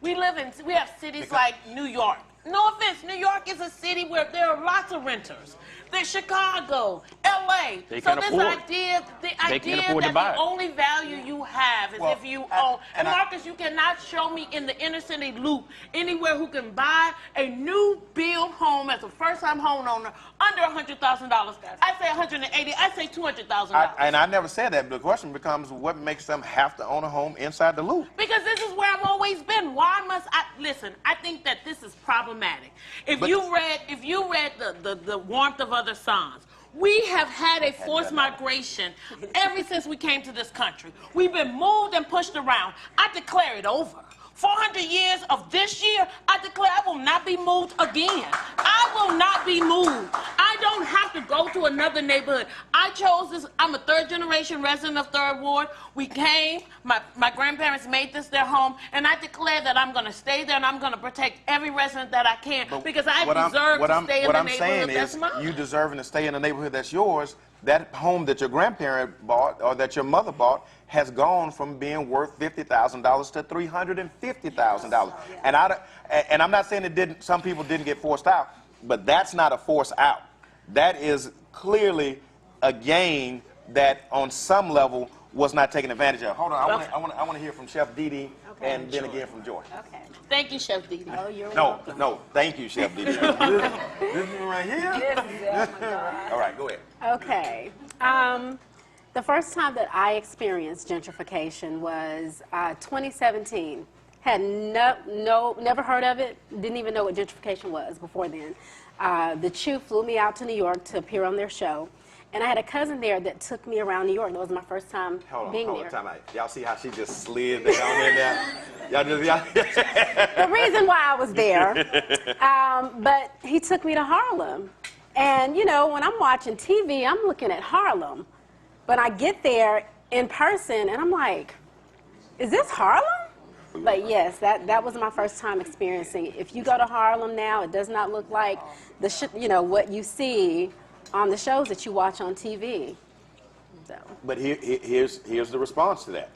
We have cities like New York. No offense, New York is a city where there are lots of renters. There's Chicago, LA. So this idea that the only value you have is if you own. And Marcus, you cannot show me in the inner city loop anywhere who can buy a new build home as a first-time homeowner under $100,000. I say $180,000. I say $200,000. And I never said that. The question becomes, what makes them have to own a home inside the loop? Because this is where I've always been. Why must I listen? I think that this is problematic. If you read the warmth of other songs, we have had a forced migration ever since we came to this country. We've been moved and pushed around. I declare it over. 400 years of this year, I declare I will not be moved again. I will not be moved. I don't have to go to another neighborhood. I chose this. I'm a third-generation resident of 3rd Ward. We came. My grandparents made this their home, and I declare that I'm going to stay there, and I'm going to protect every resident that I can because I deserve to stay in the neighborhood that's mine. You deserving to stay in the neighborhood that's yours. That home that your grandparent bought or that your mother bought has gone from being worth $50,000 to $350,000. And I'm not saying it didn't. Some people didn't get forced out, but that's not a force out. That is clearly a gain that, on some level, was not taken advantage of. Hold on, I want to hear from Chef Dee and then again from Joy. Okay. Thank you, Chef Dee. Oh, you're welcome. No, thank you, Chef Dee. This is right here. All right, go ahead. Okay. The first time that I experienced gentrification was 2017. Had never heard of it. Didn't even know what gentrification was before then. The Chew flew me out to New York to appear on their show. And I had a cousin there that took me around New York. That was my first time being there. Hold on. Y'all see how she just slid down in there? The reason why I was there, but he took me to Harlem. And, you know, when I'm watching TV, I'm looking at Harlem. But I get there in person, and I'm like, is this Harlem? But yes, that was my first time experiencing it. If you go to Harlem now, it does not look like what you see on the shows that you watch on TV. So. But here's the response to that.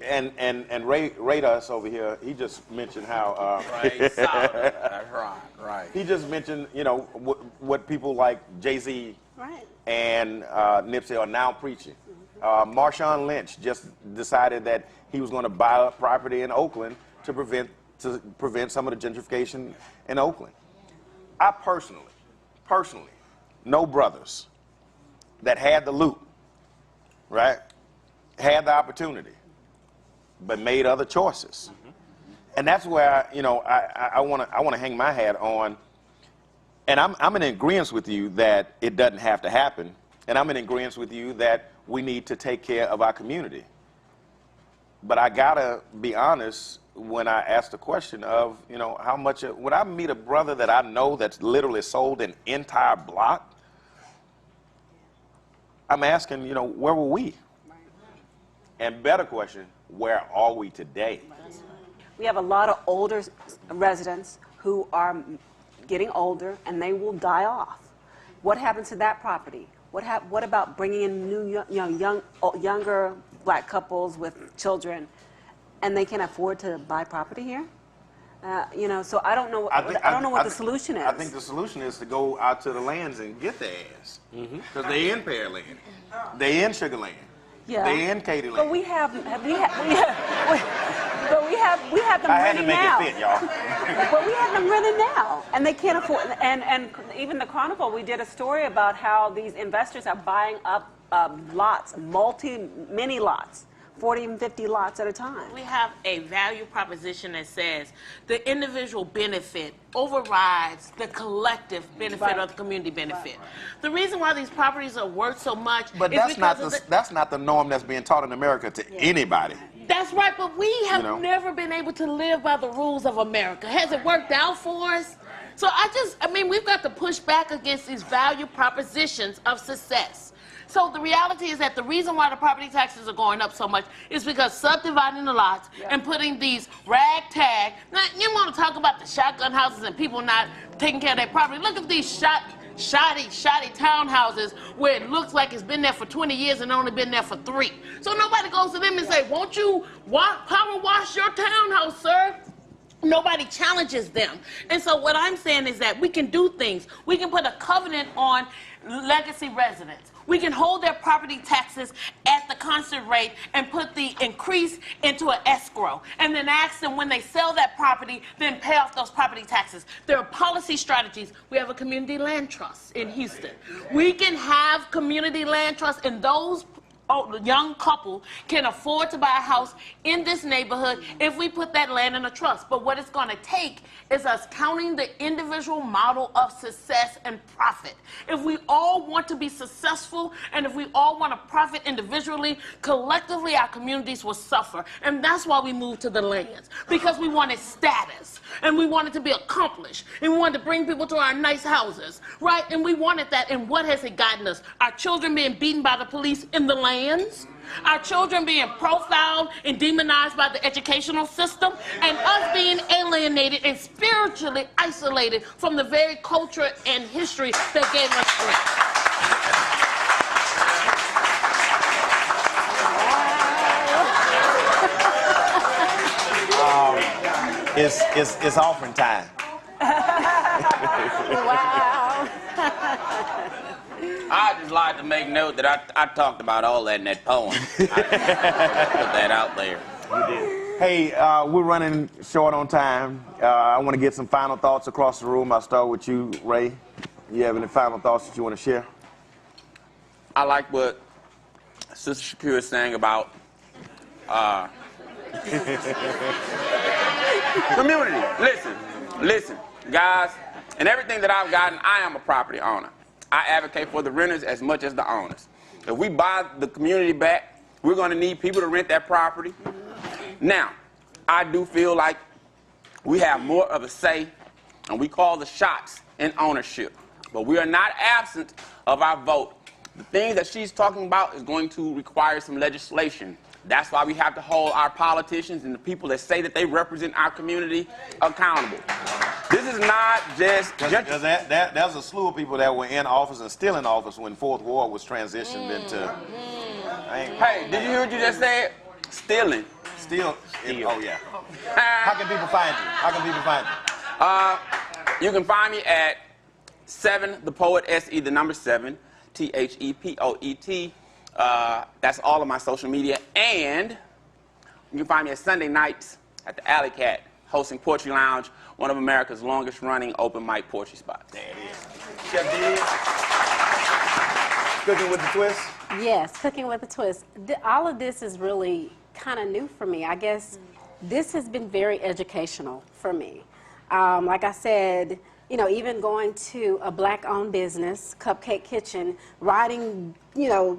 And Ray Us over here, he just mentioned how. That's right. He just mentioned, what people like Jay-Z and Nipsey are now preaching. Marshawn Lynch just decided that he was going to buy up property in Oakland to prevent some of the gentrification in Oakland. I personally know brothers that had the loot, right? Had the opportunity, but made other choices. And that's where I want to hang my hat on. And I'm in agreement with you that it doesn't have to happen. And I'm in agreement with you that we need to take care of our community. But I gotta be honest when I ask the question of, how much, when I meet a brother that I know that's literally sold an entire block, I'm asking, where were we? And better question, where are we today? We have a lot of older residents who are getting older and they will die off. What happens to that property? What about bringing in new younger black couples with children, and they can afford to buy property here? So I don't know. I don't know what the solution is. I think the solution is to go out to the lands and get their ass, because they in Pearland, they in Sugar Land, they in Katy Land. But we have them ready now. It fit, y'all. But we have them ready now, and they can't afford. And even the Chronicle, we did a story about how these investors are buying up lots, many lots. 40 and 50 lots at a time. We have a value proposition that says the individual benefit overrides the collective benefit or the community benefit. The reason why these properties are worth so much is because that's not the norm that's being taught in America to anybody. That's right, but we have never been able to live by the rules of America. Has it worked out for us? So we've got to push back against these value propositions of success. So the reality is that the reason why the property taxes are going up so much is because subdividing the lots and putting these ragtag. Now, you want to talk about the shotgun houses and people not taking care of their property. Look at these shoddy townhouses where it looks like it's been there for 20 years and only been there for 3. So nobody goes to them and say, won't you power wash your townhouse, sir? Nobody challenges them. And so what I'm saying is that we can do things. We can put a covenant on legacy residents. We can hold their property taxes at the constant rate and put the increase into an escrow. And then ask them when they sell that property, then pay off those property taxes. There are policy strategies. We have a community land trust in Houston. We can have community land trusts, and those the young couple can afford to buy a house in this neighborhood if we put that land in a trust. But what it's going to take is us counting the individual model of success and profit. If we all want to be successful and if we all want to profit individually, collectively our communities will suffer. And that's why we moved to the lands, because we wanted status and we wanted to be accomplished and we wanted to bring people to our nice houses, right? And we wanted that. And what has it gotten us? Our children being beaten by the police in the lands, our children being profiled and demonized by the educational system, and us being alienated and spiritually isolated from the very culture and history that gave us strength. It's offering time. Wow. I'd just like to make note that I talked about all that in that poem. I put that out there. You did. Hey, we're running short on time. I want to get some final thoughts across the room. I'll start with you, Ray. You have any final thoughts that you want to share? I like what Sister Shapiro is saying about community. Listen, guys, and everything that I've gotten, I am a property owner. I advocate for the renters as much as the owners. If we buy the community back, we're going to need people to rent that property. Now, I do feel like we have more of a say, and we call the shots in ownership. But we are not absent of our vote. The things that she's talking about is going to require some legislation. That's why we have to hold our politicians and the people that say that they represent our community accountable. This is not just... Because there's a slew of people that were in office and still in office when Fourth Ward was transitioned into... Hey, did you hear what you just said? Stealing. Still. Oh, yeah. How can people find you? How can people find you? You can find me at 7 The Poet, S-E, the number 7, THEPOET. That's all of my social media. And you can find me at Sunday nights at the Alley Cat, hosting Poetry Lounge, one of America's longest running open mic poetry spots. There it is. Chef D. Cooking with the Twist? Yes, Cooking with a Twist. All of this is really kind of new for me. I guess this has been very educational for me. Like I said, you know, even going to a black-owned business, Cupcake Kitchen, riding, you know,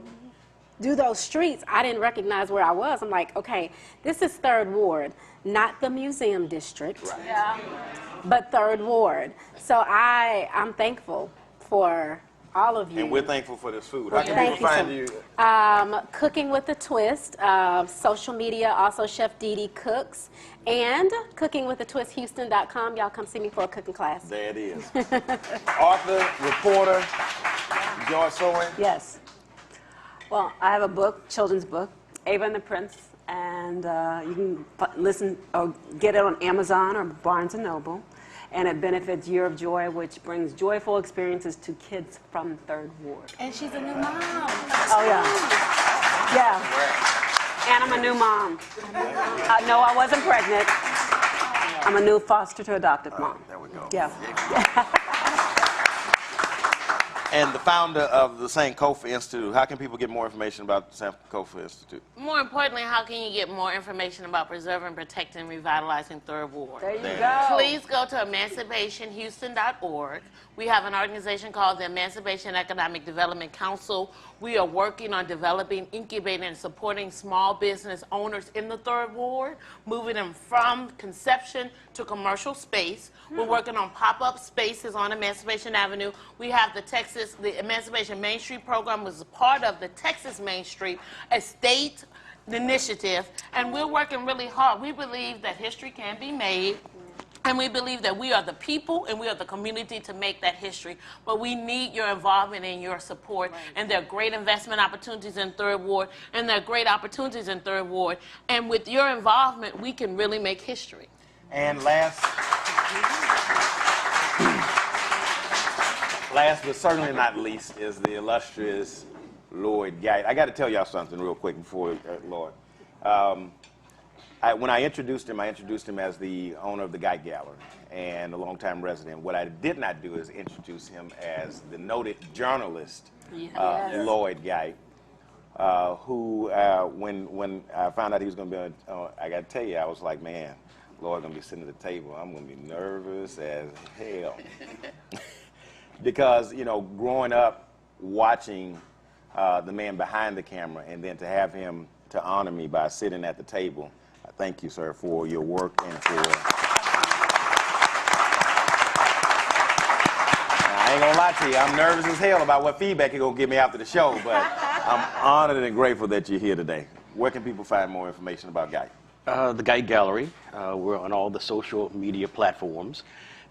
do those streets, I didn't recognize where I was. I'm like, okay, this is 3rd Ward, not the museum district, Yeah. but 3rd Ward. So I'm thankful for all of you. And we're thankful for this food. How can people find you? Cooking with a Twist, social media, also Chef Dee Cooks, and cookingwithatwisthouston.com. Y'all come see me for a cooking class. There it is. Author, reporter, George Sowen. Yes. Well, I have a book, children's book, Ava and the Prince, and you can listen or get it on Amazon or Barnes & Noble. And it benefits Year of Joy, which brings joyful experiences to kids from 3rd Ward. And she's a new mom. Oh, yeah. Yeah. And I'm a new mom. No, I wasn't pregnant. I'm a new foster to adoptive mom. There we go. Yeah. And the founder of the Sankofa Institute. How can people get more information about the Sankofa Institute? More importantly, how can you get more information about preserving, protecting, and revitalizing 3rd Ward? There you go. Please go to emancipationhouston.org. We have an organization called the Emancipation Economic Development Council. We are working on developing, incubating, and supporting small business owners in the Third Ward, moving them from conception to commercial space. We're working on pop-up spaces on Emancipation Avenue. We have the Emancipation Main Street program was a part of the Texas Main Street, a state initiative, and we're working really hard. We believe that history can be made, and we believe that we are the people and we are the community to make that history. But we need your involvement and your support. Right. And there are great investment opportunities in Third Ward, and there are great opportunities in Third Ward. And with your involvement, we can really make history. And last but certainly not least is the illustrious Lloyd Geidt. I got to tell y'all something real quick before Lloyd. When I introduced him as the owner of the Geidt Gallery and a longtime resident. What I did not do is introduce him as the noted journalist, Lloyd Geidt, who, when I found out he was going to be on, I got to tell you, I was like, man, Lloyd's going to be sitting at the table. I'm going to be nervous as hell. Because, you know, growing up watching the man behind the camera, and then to have him to honor me by sitting at the table, I thank you, sir, for your work and for... Now, I ain't gonna lie to you, I'm nervous as hell about what feedback you're gonna give me after the show, but I'm honored and grateful that you're here today. Where can people find more information about Geidt? The Geidt Gallery. We're on all the social media platforms.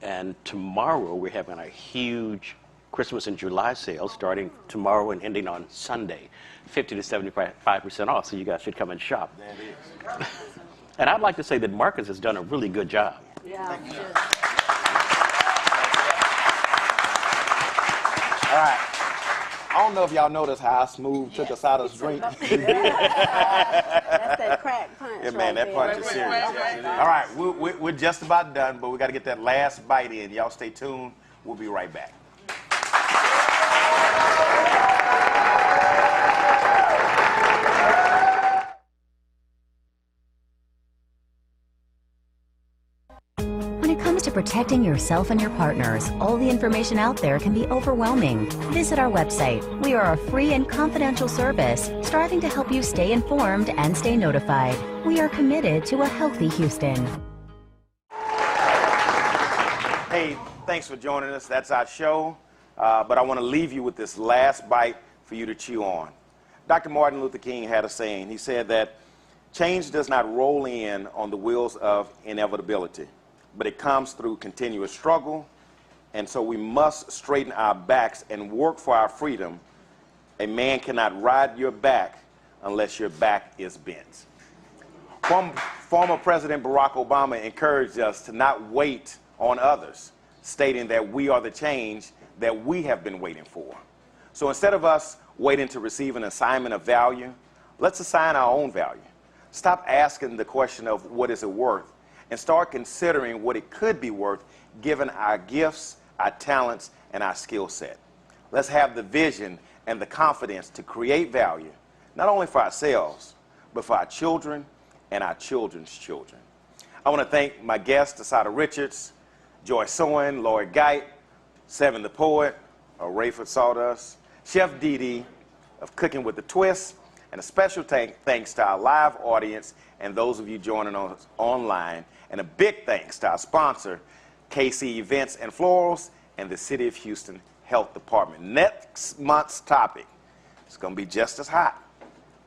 And tomorrow we're having a huge Christmas in July sale starting tomorrow and ending on Sunday. 50 to 75% off, so you guys should come and shop. That is. And I'd like to say that Marcus has done a really good job. Yeah. All right. I don't know if y'all noticed how Smooth took us out of the drink. That's that crack punch. Yeah, man, that punch is serious. All right, we're just about done, but we got to get that last bite in. Y'all stay tuned. We'll be right back. When it comes to protecting yourself and your partners, all the information out there can be overwhelming. Visit our website. We are a free and confidential service striving to help you stay informed and stay notified. We are committed to a healthy Houston. Hey, thanks for joining us. That's our show. But I want to leave you with this last bite for you to chew on. Dr. Martin Luther King had a saying. He said that change does not roll in on the wheels of inevitability, but it comes through continuous struggle, and so we must straighten our backs and work for our freedom. A man cannot ride your back unless your back is bent. Former President Barack Obama encouraged us to not wait on others, stating that we are the change that we have been waiting for. So instead of us waiting to receive an assignment of value, let's assign our own value. Stop asking the question of what is it worth, and start considering what it could be worth given our gifts, our talents, and our skill set. Let's have the vision and the confidence to create value, not only for ourselves, but for our children and our children's children. I want to thank my guests, Asada Richards, Joy Soin, Lloyd Geidt, Seven the Poet, Rayford Sawdust, Chef Dee Dee of Cooking with a Twist, and a special thanks to our live audience and those of you joining us online, and a big thanks to our sponsor, KC Events and Florals, and the City of Houston Health Department. Next month's topic is going to be just as hot.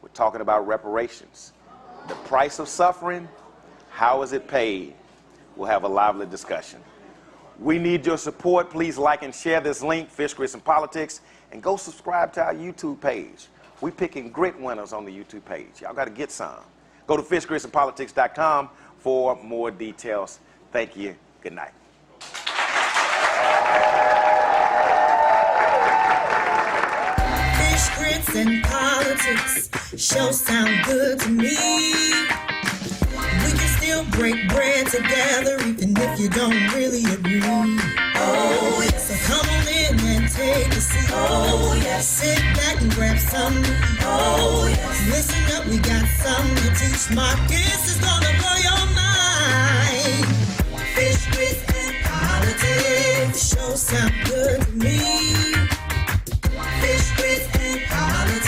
We're talking about reparations. The price of suffering, how is it paid? We'll have a lively discussion. We need your support. Please like and share this link, Fish, Grits, and Politics, and go subscribe to our YouTube page. We're picking grit winners on the YouTube page. Y'all got to get some. Go to fishgritsandpolitics.com for more details. Thank you. Good night. Fish, grits, and politics sure sound good to me. We can still break bread together even if you don't really agree. Oh, yes. So come on in and take a seat. Oh, yes. Sit back and grab some to eat. Oh, yes. Listen up, we got something to teach. Marcus is gonna blow your mind. Fish, grits, and politics sure sound good to me. Fish, grits, and politics.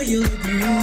you'll agree.